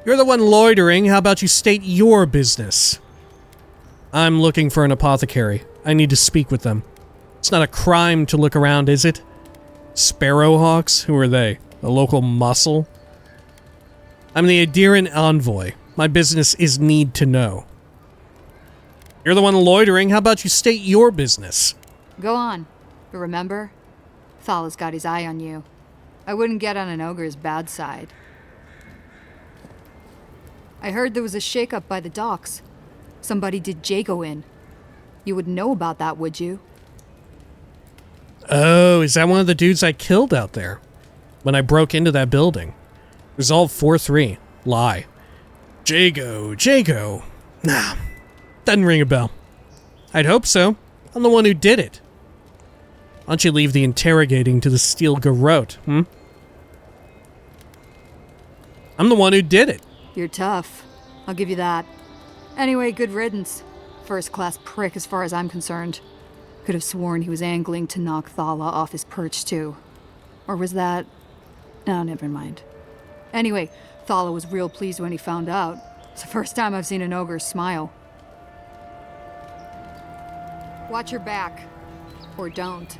You're the one loitering. How about you state your business? I'm looking for an apothecary. I need to speak with them. It's not a crime to look around, is it? Sparrowhawks? Who are they? A local muscle? I'm the Aedyran Envoy. My business is need to know. You're the one loitering. How about you state your business? Go on. But remember, Thalla's got his eye on you. I wouldn't get on an ogre's bad side. I heard there was a shakeup by the docks. Somebody did Jago in. You would know about that, would you? Oh, is that one of the dudes I killed out there? When I broke into that building. Resolve 4-3. Lie. Jago. Nah. Doesn't ring a bell. I'd hope so. I'm the one who did it. Why don't you leave the interrogating to the Steel Garrote, I'm the one who did it. You're tough. I'll give you that. Anyway, good riddance. First-class prick as far as I'm concerned. Could have sworn he was angling to knock Thalla off his perch, too. Or was that... No, never mind. Anyway, Thalla was real pleased when he found out. It's the first time I've seen an ogre smile. Watch your back. Or don't.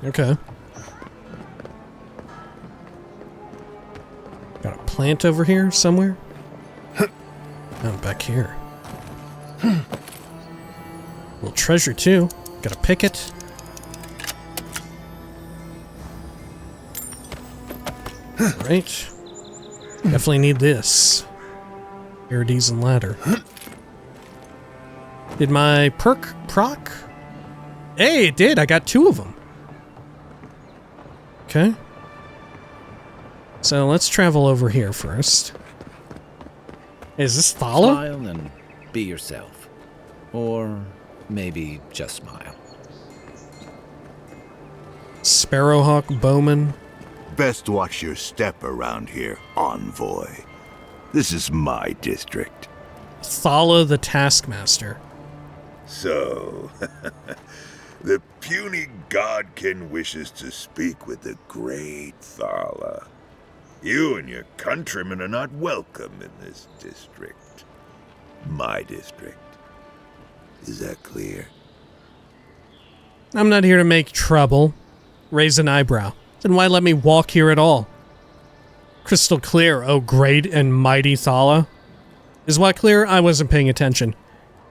Okay. Got a plant over here somewhere? Oh, back here. Little treasure too. Gotta pick it. Right. Definitely need this. Aedyran and ladder. Did my perk proc? Hey, it did. I got 2 of them. Okay. So let's travel over here first. Is this Thalla? Smile and be yourself. Or maybe just smile. Sparrowhawk Bowman. Best watch your step around here, Envoy. This is my district. Thalla the taskmaster. So, the puny godkin wishes to speak with the great Thalla. You and your countrymen are not welcome in this district. My district. Is that clear? I'm not here to make trouble. Raise an eyebrow. Then why let me walk here at all? Crystal clear, oh great and mighty Thalla. Is what clear? I wasn't paying attention.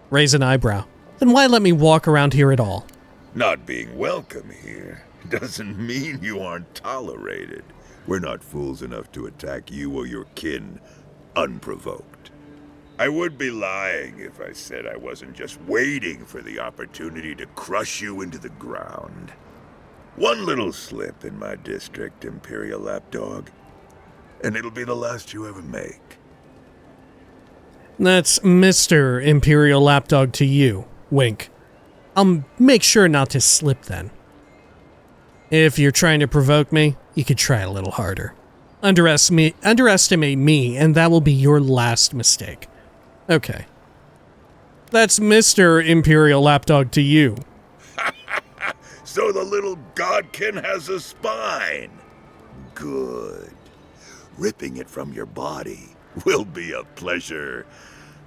Raise an eyebrow. Then why let me walk around here at all? Not being welcome here doesn't mean you aren't tolerated. We're not fools enough to attack you or your kin unprovoked. I would be lying if I said I wasn't just waiting for the opportunity to crush you into the ground. One little slip in my district, Imperial Lapdog, and it'll be the last you ever make. That's Mr. Imperial Lapdog to you. Wink. I'll make sure not to slip then. If you're trying to provoke me, you could try a little harder. Underestimate me, and that will be your last mistake. Okay. That's Mr. Imperial Lapdog to you. So the little godkin has a spine. Good. Ripping it from your body will be a pleasure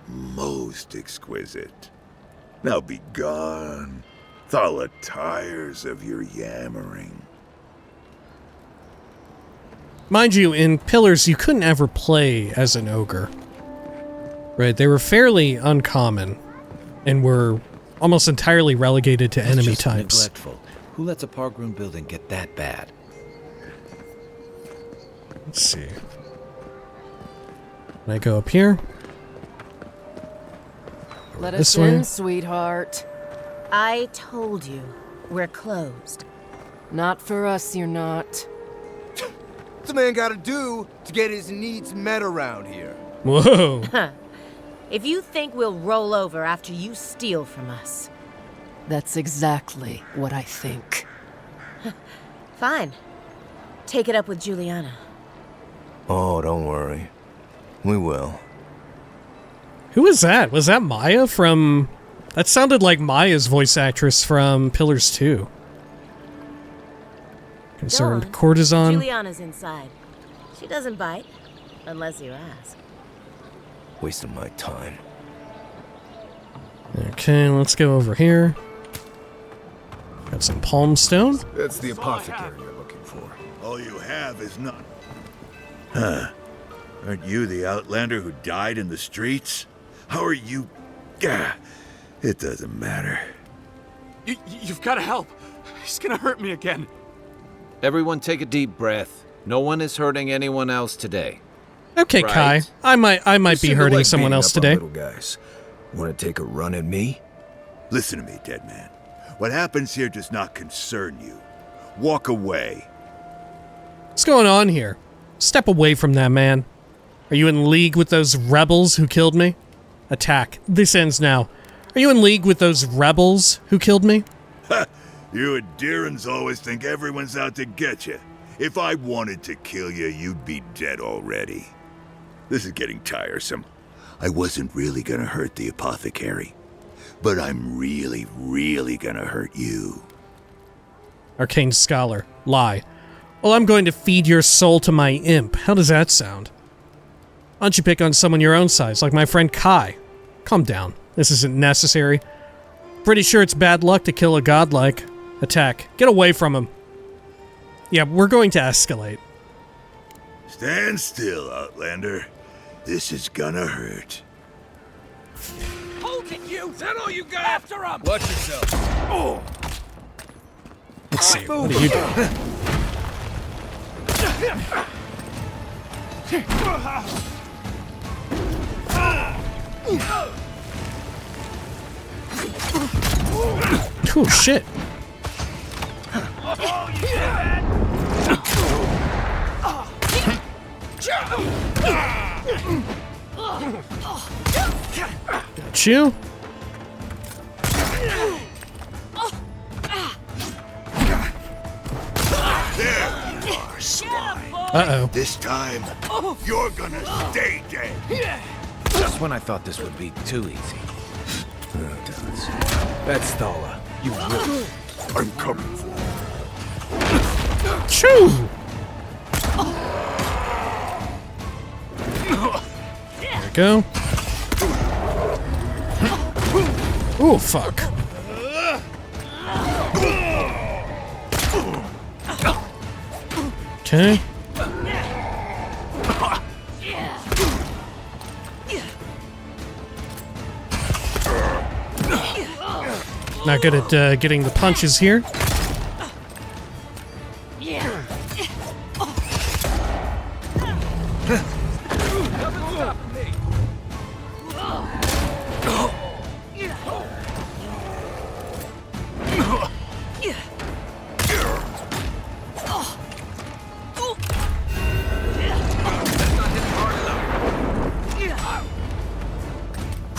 most exquisite. Now be gone. Thalla tires of your yammering. Mind you, in Pillars, you couldn't ever play as an ogre. Right, they were fairly uncommon, and were almost entirely relegated to enemy just types. Neglectful. Who lets a park room building get that bad? Let's see. Can I go up here? Let This us way? in, sweetheart. I told you, we're closed. Not for us, you're not. What's a man gotta do to get his needs met around here? Whoa. If you think we'll roll over after you steal from us. That's exactly what I think. Fine. Take it up with Juliana. Oh, don't worry. We will. Who was that? Was that Maya from... That sounded like Maya's voice actress from Pillars 2. Concerned Go on. courtesan. Juliana's inside. She doesn't bite, unless you ask. Wasting my time. Okay, let's go over here. Got some palm stone. That's the apothecary you're looking for. All you have is not... Huh. Aren't you the outlander who died in the streets? How are you... Gah. It doesn't matter. You've got to help. He's gonna hurt me again. Everyone take a deep breath. No one is hurting anyone else today. Okay, Right? Kai. I might be You seem to hurting like someone beating else up on today. little guys. Want to take a run at me? Listen to me, dead man. What happens here does not concern you. Walk away. What's going on here? Step away from that man. Are you in league with those rebels who killed me? Attack. This ends now. Are you in league with those rebels who killed me? Ha! You Aedyarans always think everyone's out to get you. If I wanted to kill you, you'd be dead already. This is getting tiresome. I wasn't really gonna hurt the apothecary, but I'm really gonna hurt you. Arcane Scholar. Lie. Well, I'm going to feed your soul to my imp. How does that sound? Why don't you pick on someone your own size, like my friend Kai? Calm down. This isn't necessary. Pretty sure it's bad luck to kill a godlike. Attack. Get away from him. Yeah, we're going to escalate. Stand still, Outlander. This is gonna hurt. Hold it, you! Is that all you got? After him! Watch yourself. Oh! Let's see. What are you doing? Oh, shit. Got you. There you are, swine. Uh-oh. This time, you're gonna stay dead. Just when I thought this would be too easy. That's Thalla. You will. I'm coming for you. Choo! There we go. Oh, fuck. Okay. Not good at getting the punches here.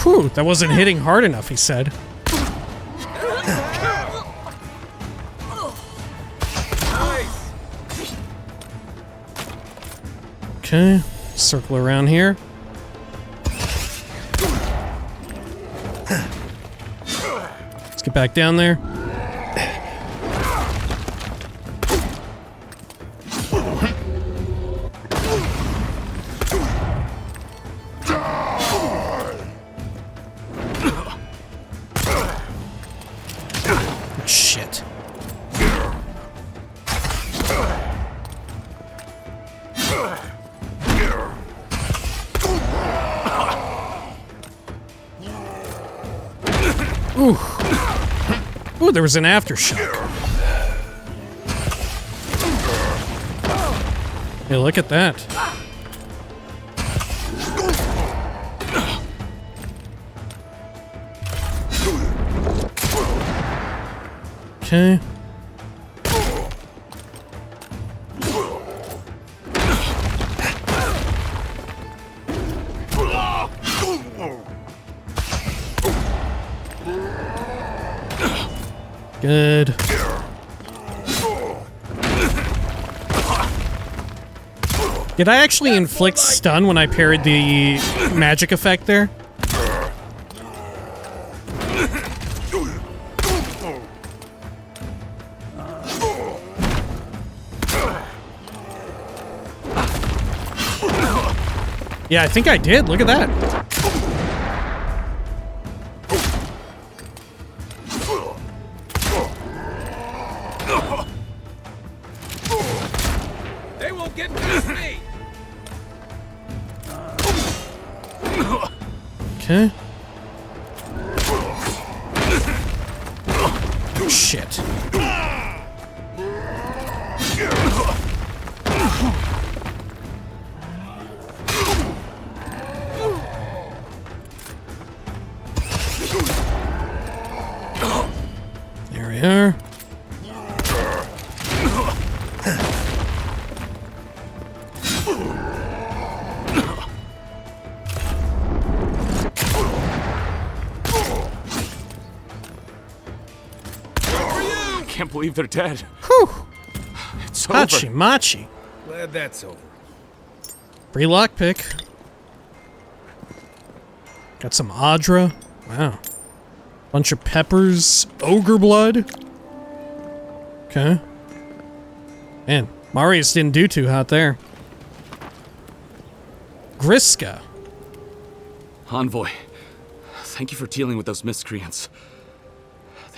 Whew, that wasn't hitting hard enough, he said. Okay, circle around here. Let's get back down there. Shit. Ooh. Ooh, there was an aftershock. Hey, look at that. Okay. Good. Did I actually inflict stun when I parried the magic effect there? Yeah, I think I did. Look at that. They won't get past me! Okay. Shit. There we are. Can't believe they're dead. Whew. It's over. Hachi machi. Glad that's over. Free lockpick. Got some Aedyran. Wow. Bunch of peppers. Ogre blood. Okay. Man, Marius didn't do too hot there. Griska. Envoy, thank you for dealing with those miscreants.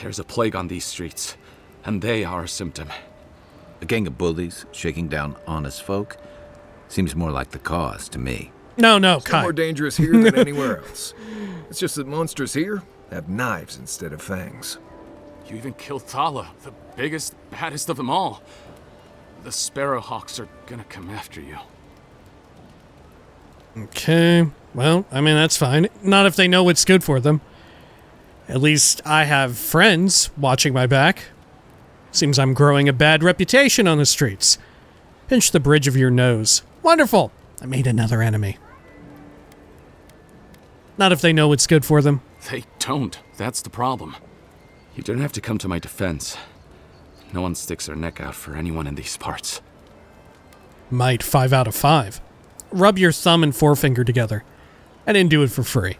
There's a plague on these streets. and they are a symptom. A gang of bullies shaking down honest folk seems more like the cause to me. No, It's Kai. more dangerous here than anywhere else. It's just that monsters here have knives instead of fangs. You even killed Thalla, the biggest, baddest of them all. The Sparrowhawks are gonna come after you. Okay, well, I mean, that's fine. Not if they know what's good for them. At least I have friends watching my back. Seems I'm growing a bad reputation on the streets. Pinch the bridge of your nose. Wonderful! I made another enemy. Not if they know what's good for them. They don't. That's the problem. You don't have to come to my defense. No one sticks their neck out for anyone in these parts. Might 5 out of 5. Rub your thumb and forefinger together. I didn't do it for free.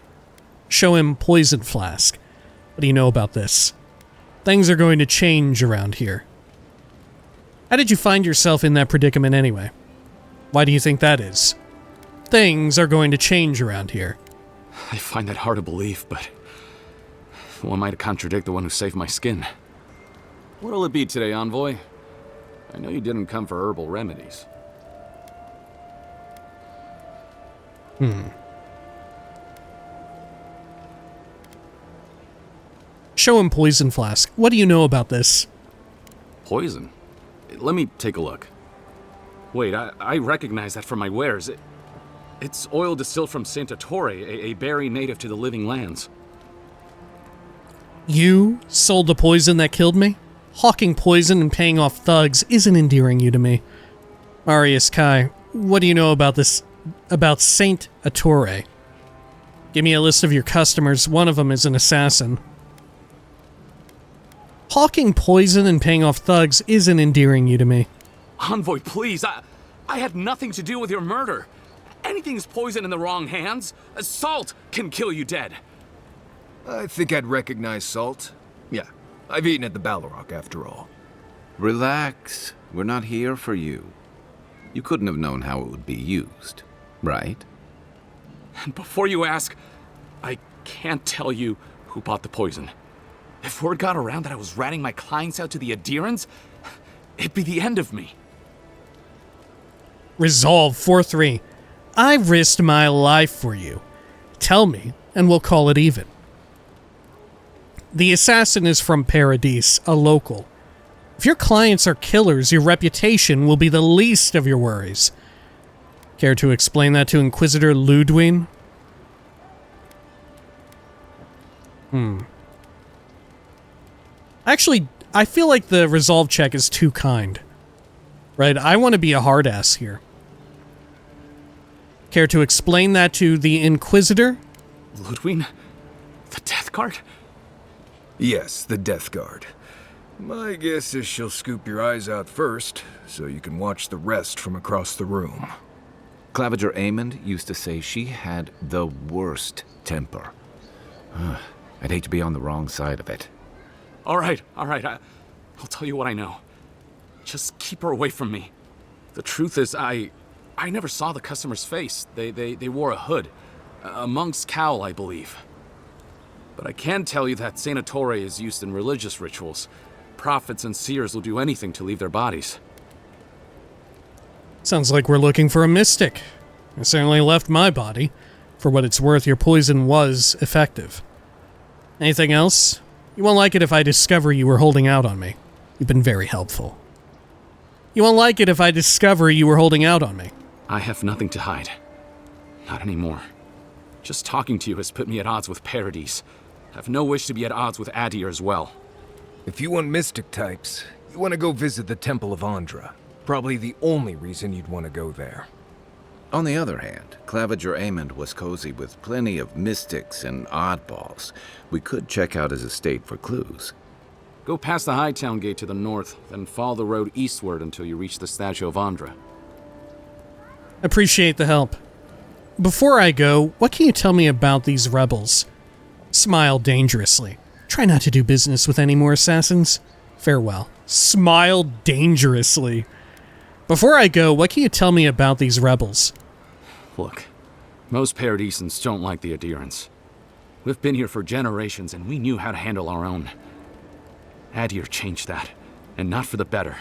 Show him poison flask. What do you know about this? Things are going to change around here. How did you find yourself in that predicament anyway? Why do you think that is? Things are going to change around here. I find that hard to believe, but who am I to contradict the one who saved my skin? What'll it be today, Envoy? I know you didn't come for herbal remedies. Show him poison flask. What do you know about this? Poison? Let me take a look. Wait, I recognize that from my wares. It's oil distilled from Santa Torre, a berry native to the Living Lands. You sold the poison that killed me? Hawking poison and paying off thugs isn't endearing you to me. Marius, Kai, what do you know about this, about Saint Ettore? Give me a list of your customers. One of them is an assassin. Hawking poison and paying off thugs isn't endearing you to me. Envoy, please, I had nothing to do with your murder. Anything's poison in the wrong hands. Salt can kill you dead. I think I'd recognize salt. Yeah, I've eaten at the Balrog after all. Relax. We're not here for you. You couldn't have known how it would be used, right? And before you ask, I can't tell you who bought the poison. If word got around that I was ratting my clients out to the Aedyrans, it'd be the end of me. Resolve 4-3. I risked my life for you. Tell me, and we'll call it even. The assassin is from Paradise, a local. If your clients are killers, your reputation will be the least of your worries. Care to explain that to Inquisitor Ludwig? Actually, I feel like the resolve check is too kind. Right, I want to be a hard ass here. Care to explain that to the Inquisitor? Ludwig? The Death Guard? Yes, the Death Guard. My guess is she'll scoop your eyes out first, so you can watch the rest from across the room. Claviger Amond used to say she had the worst temper. I'd hate to be on the wrong side of it. All right. I'll tell you what I know. Just keep her away from me. The truth is, I never saw the customer's face. They wore a hood. A monk's cowl, I believe. But I can tell you that Saint Ettore is used in religious rituals. Prophets and seers will do anything to leave their bodies. Sounds like we're looking for a mystic. I certainly left my body. For what it's worth, your poison was effective. Anything else? You won't like it if I discover you were holding out on me. You've been very helpful. You won't like it if I discover you were holding out on me. I have nothing to hide. Not anymore. Just talking to you has put me at odds with Paradise. I have no wish to be at odds with Aedyr as well. If you want mystic types, you want to go visit the Temple of Andra. Probably the only reason you'd want to go there. On the other hand, Claviger Amond was cozy with plenty of mystics and oddballs. We could check out his estate for clues. Go past the Hightown Gate to the north, then follow the road eastward until you reach the statue of Andra. Appreciate the help. Before I go, what can you tell me about these rebels? Smile dangerously. Try not to do business with any more assassins. Farewell. Smile dangerously. Before I go, what can you tell me about these rebels? Look, most Paradisans don't like the Aedyrans. We've been here for generations and we knew how to handle our own. Aedyr changed that. and not for the better.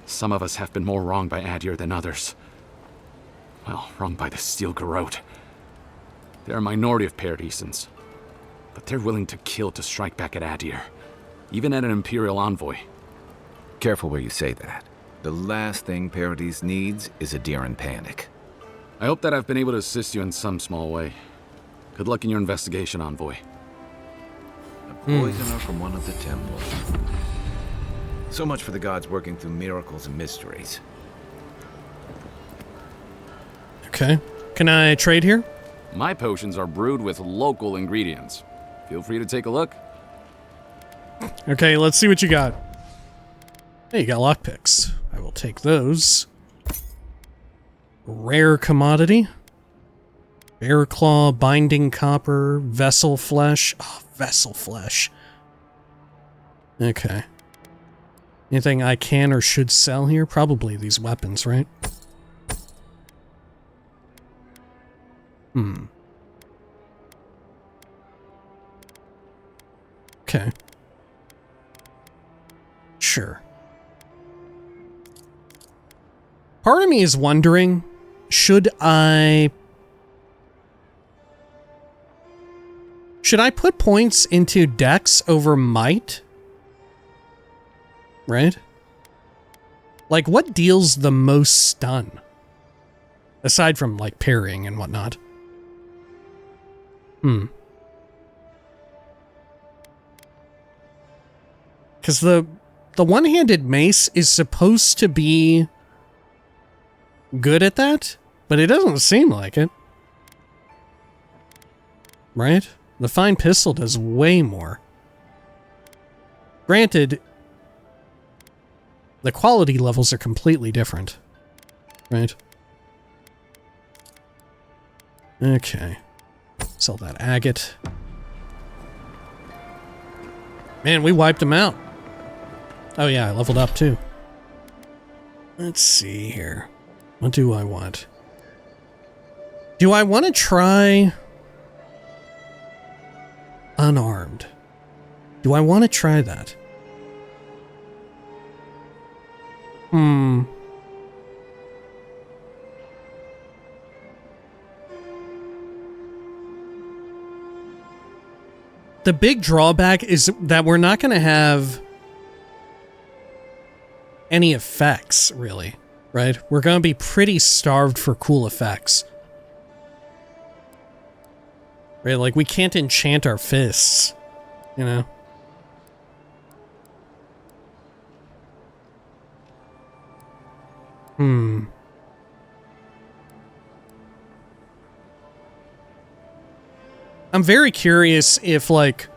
Some of us have been more wronged by Aedyr than others. Well, wronged by the Steel Garrote. They're a minority of paradisans, but they're willing to kill to strike back at Aedyr, even at an Imperial envoy. Careful where you say that. The last thing Paradis needs is Aedyran panic. I hope that I've been able to assist you in some small way. Good luck in your investigation, Envoy. A poisoner from one of the temples. So much for the gods working through miracles and mysteries. Okay. Can I trade here? My potions are brewed with local ingredients. Feel free to take a look. Okay, let's see what you got. Hey, you got lockpicks. I will take those. Rare commodity. Bear claw, binding copper, vessel flesh. Oh, vessel flesh. Okay. Anything I can or should sell here? Probably these weapons, right? Okay. Sure. Part of me is wondering, should I put points into dex over might? Right? Like, what deals the most stun? Aside from, like, parrying and whatnot. Because the one-handed mace is supposed to be good at that, but it doesn't seem like it. Right? The fine pistol does way more. Granted, the quality levels are completely different. Right? Okay. Sell that agate. Man, we wiped him out. Oh yeah, I leveled up too. Let's see here. What do I want? Do I want to try unarmed? Do I want to try that? The big drawback is that we're not going to have any effects, really, right? We're going to be pretty starved for cool effects. Right, like we can't enchant our fists, you know? I'm very curious if, like,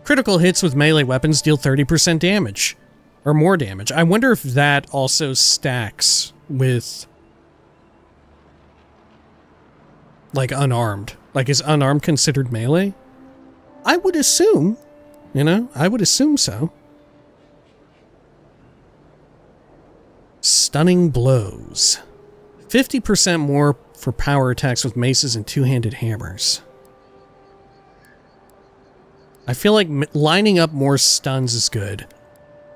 critical hits with melee weapons deal 30% damage. Or more damage. I wonder if that also stacks with, like, unarmed. Like, is unarmed considered melee? I would assume. You know? I would assume so. Stunning blows. 50% more for power attacks with maces and two-handed hammers. I feel like lining up more stuns is good.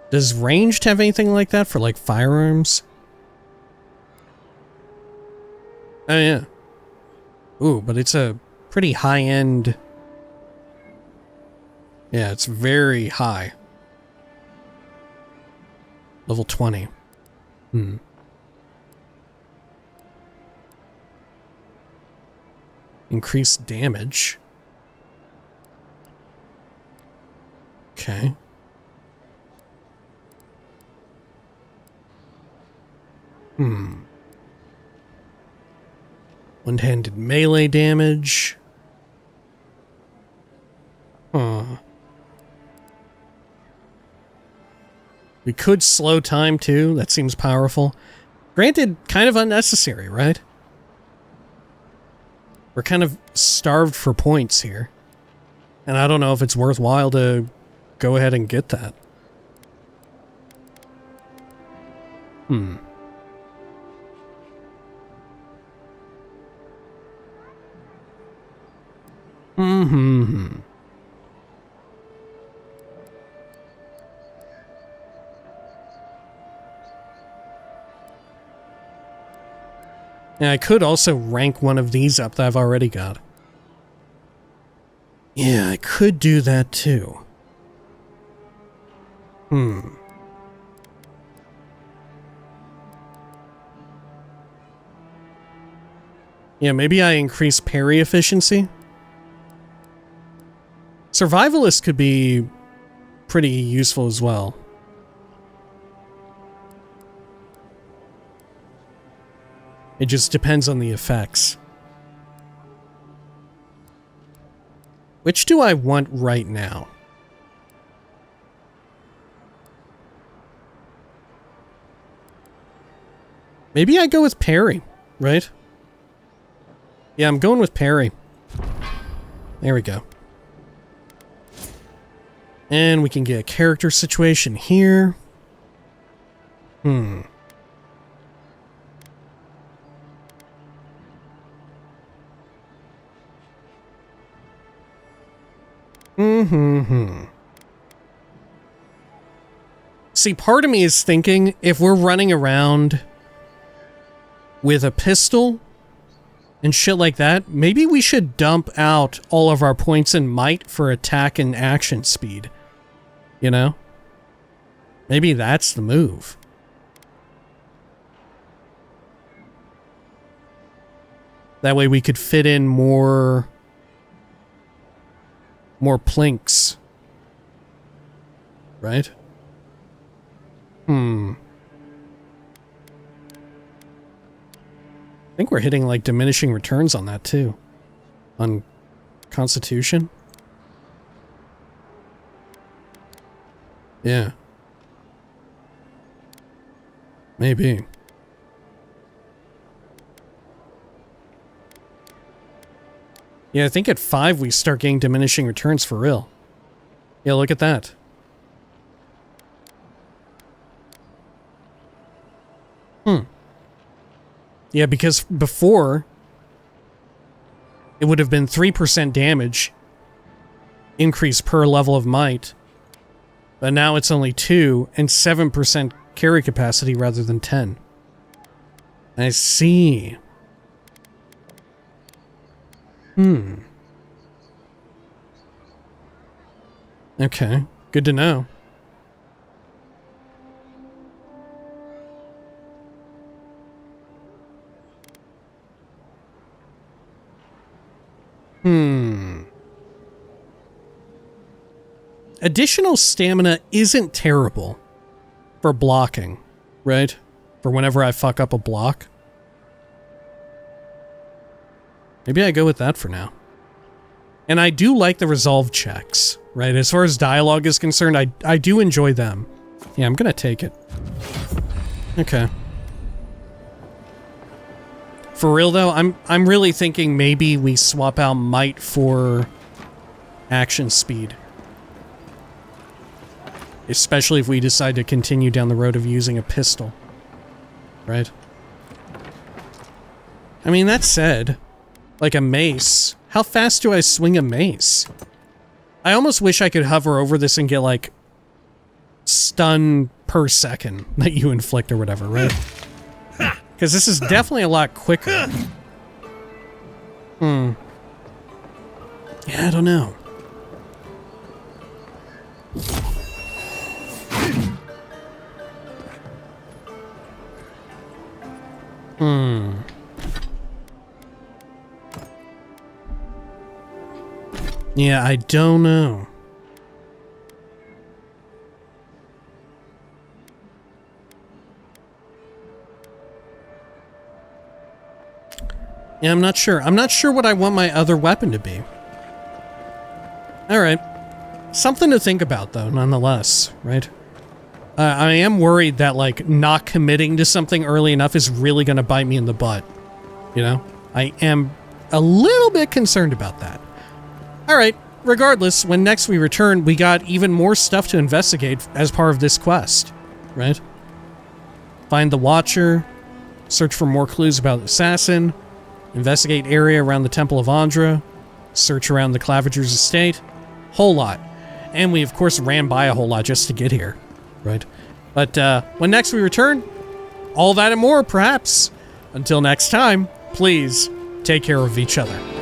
Does ranged have anything like that for, like, firearms? Oh, yeah. Ooh, but it's a pretty high-end... Yeah, it's very high. Level 20. Increased damage. Okay. One-handed melee damage. We could slow time too. That seems powerful. Granted, kind of unnecessary, right? We're kind of starved for points here. And I don't know if it's worthwhile to go ahead and get that. And I could also rank one of these up that I've already got. Yeah, I could do that too. Yeah, maybe I increase parry efficiency. Survivalist could be pretty useful as well. It just depends on the effects. Which do I want right now? Maybe I go with parry, right? Yeah, I'm going with parry. There we go. And we can get a character situation here. See, part of me is thinking, if we're running around with a pistol and shit like that, maybe we should dump out all of our points in might for attack and action speed. You know? Maybe that's the move. That way we could fit in more plinks. Right? I think we're hitting like diminishing returns on that too. On Constitution. Yeah. Maybe. Yeah, I think at 5 we start getting diminishing returns for real. Yeah, look at that. Yeah, because before, it would have been 3% damage increase per level of might, but now it's only 2 and 7% carry capacity rather than 10. I see. Okay, good to know. Additional stamina isn't terrible for blocking, right? For whenever I fuck up a block. Maybe I go with that for now. And I do like the resolve checks, right? As far as dialogue is concerned, I do enjoy them. Yeah, I'm gonna take it. Okay. For real though, I'm really thinking maybe we swap out might for action speed. Especially if we decide to continue down the road of using a pistol. Right? I mean, that said, like a mace, how fast do I swing a mace? I almost wish I could hover over this and get like stun per second that you inflict or whatever, right? Because this is definitely a lot quicker. Yeah, I don't know. Yeah, I don't know. Yeah, I'm not sure. I'm not sure what I want my other weapon to be. Alright. Something to think about, though, nonetheless, right? I am worried that, like, not committing to something early enough is really going to bite me in the butt. You know? I am a little bit concerned about that. Alright, regardless, when next we return, we got even more stuff to investigate as part of this quest, right? Find the Watcher, search for more clues about the Assassin, investigate area around the Temple of Andra, search around the Claviger's estate, whole lot. And we, of course, ran by a whole lot just to get here, right? But when next we return, all that and more, perhaps. Until next time, please take care of each other.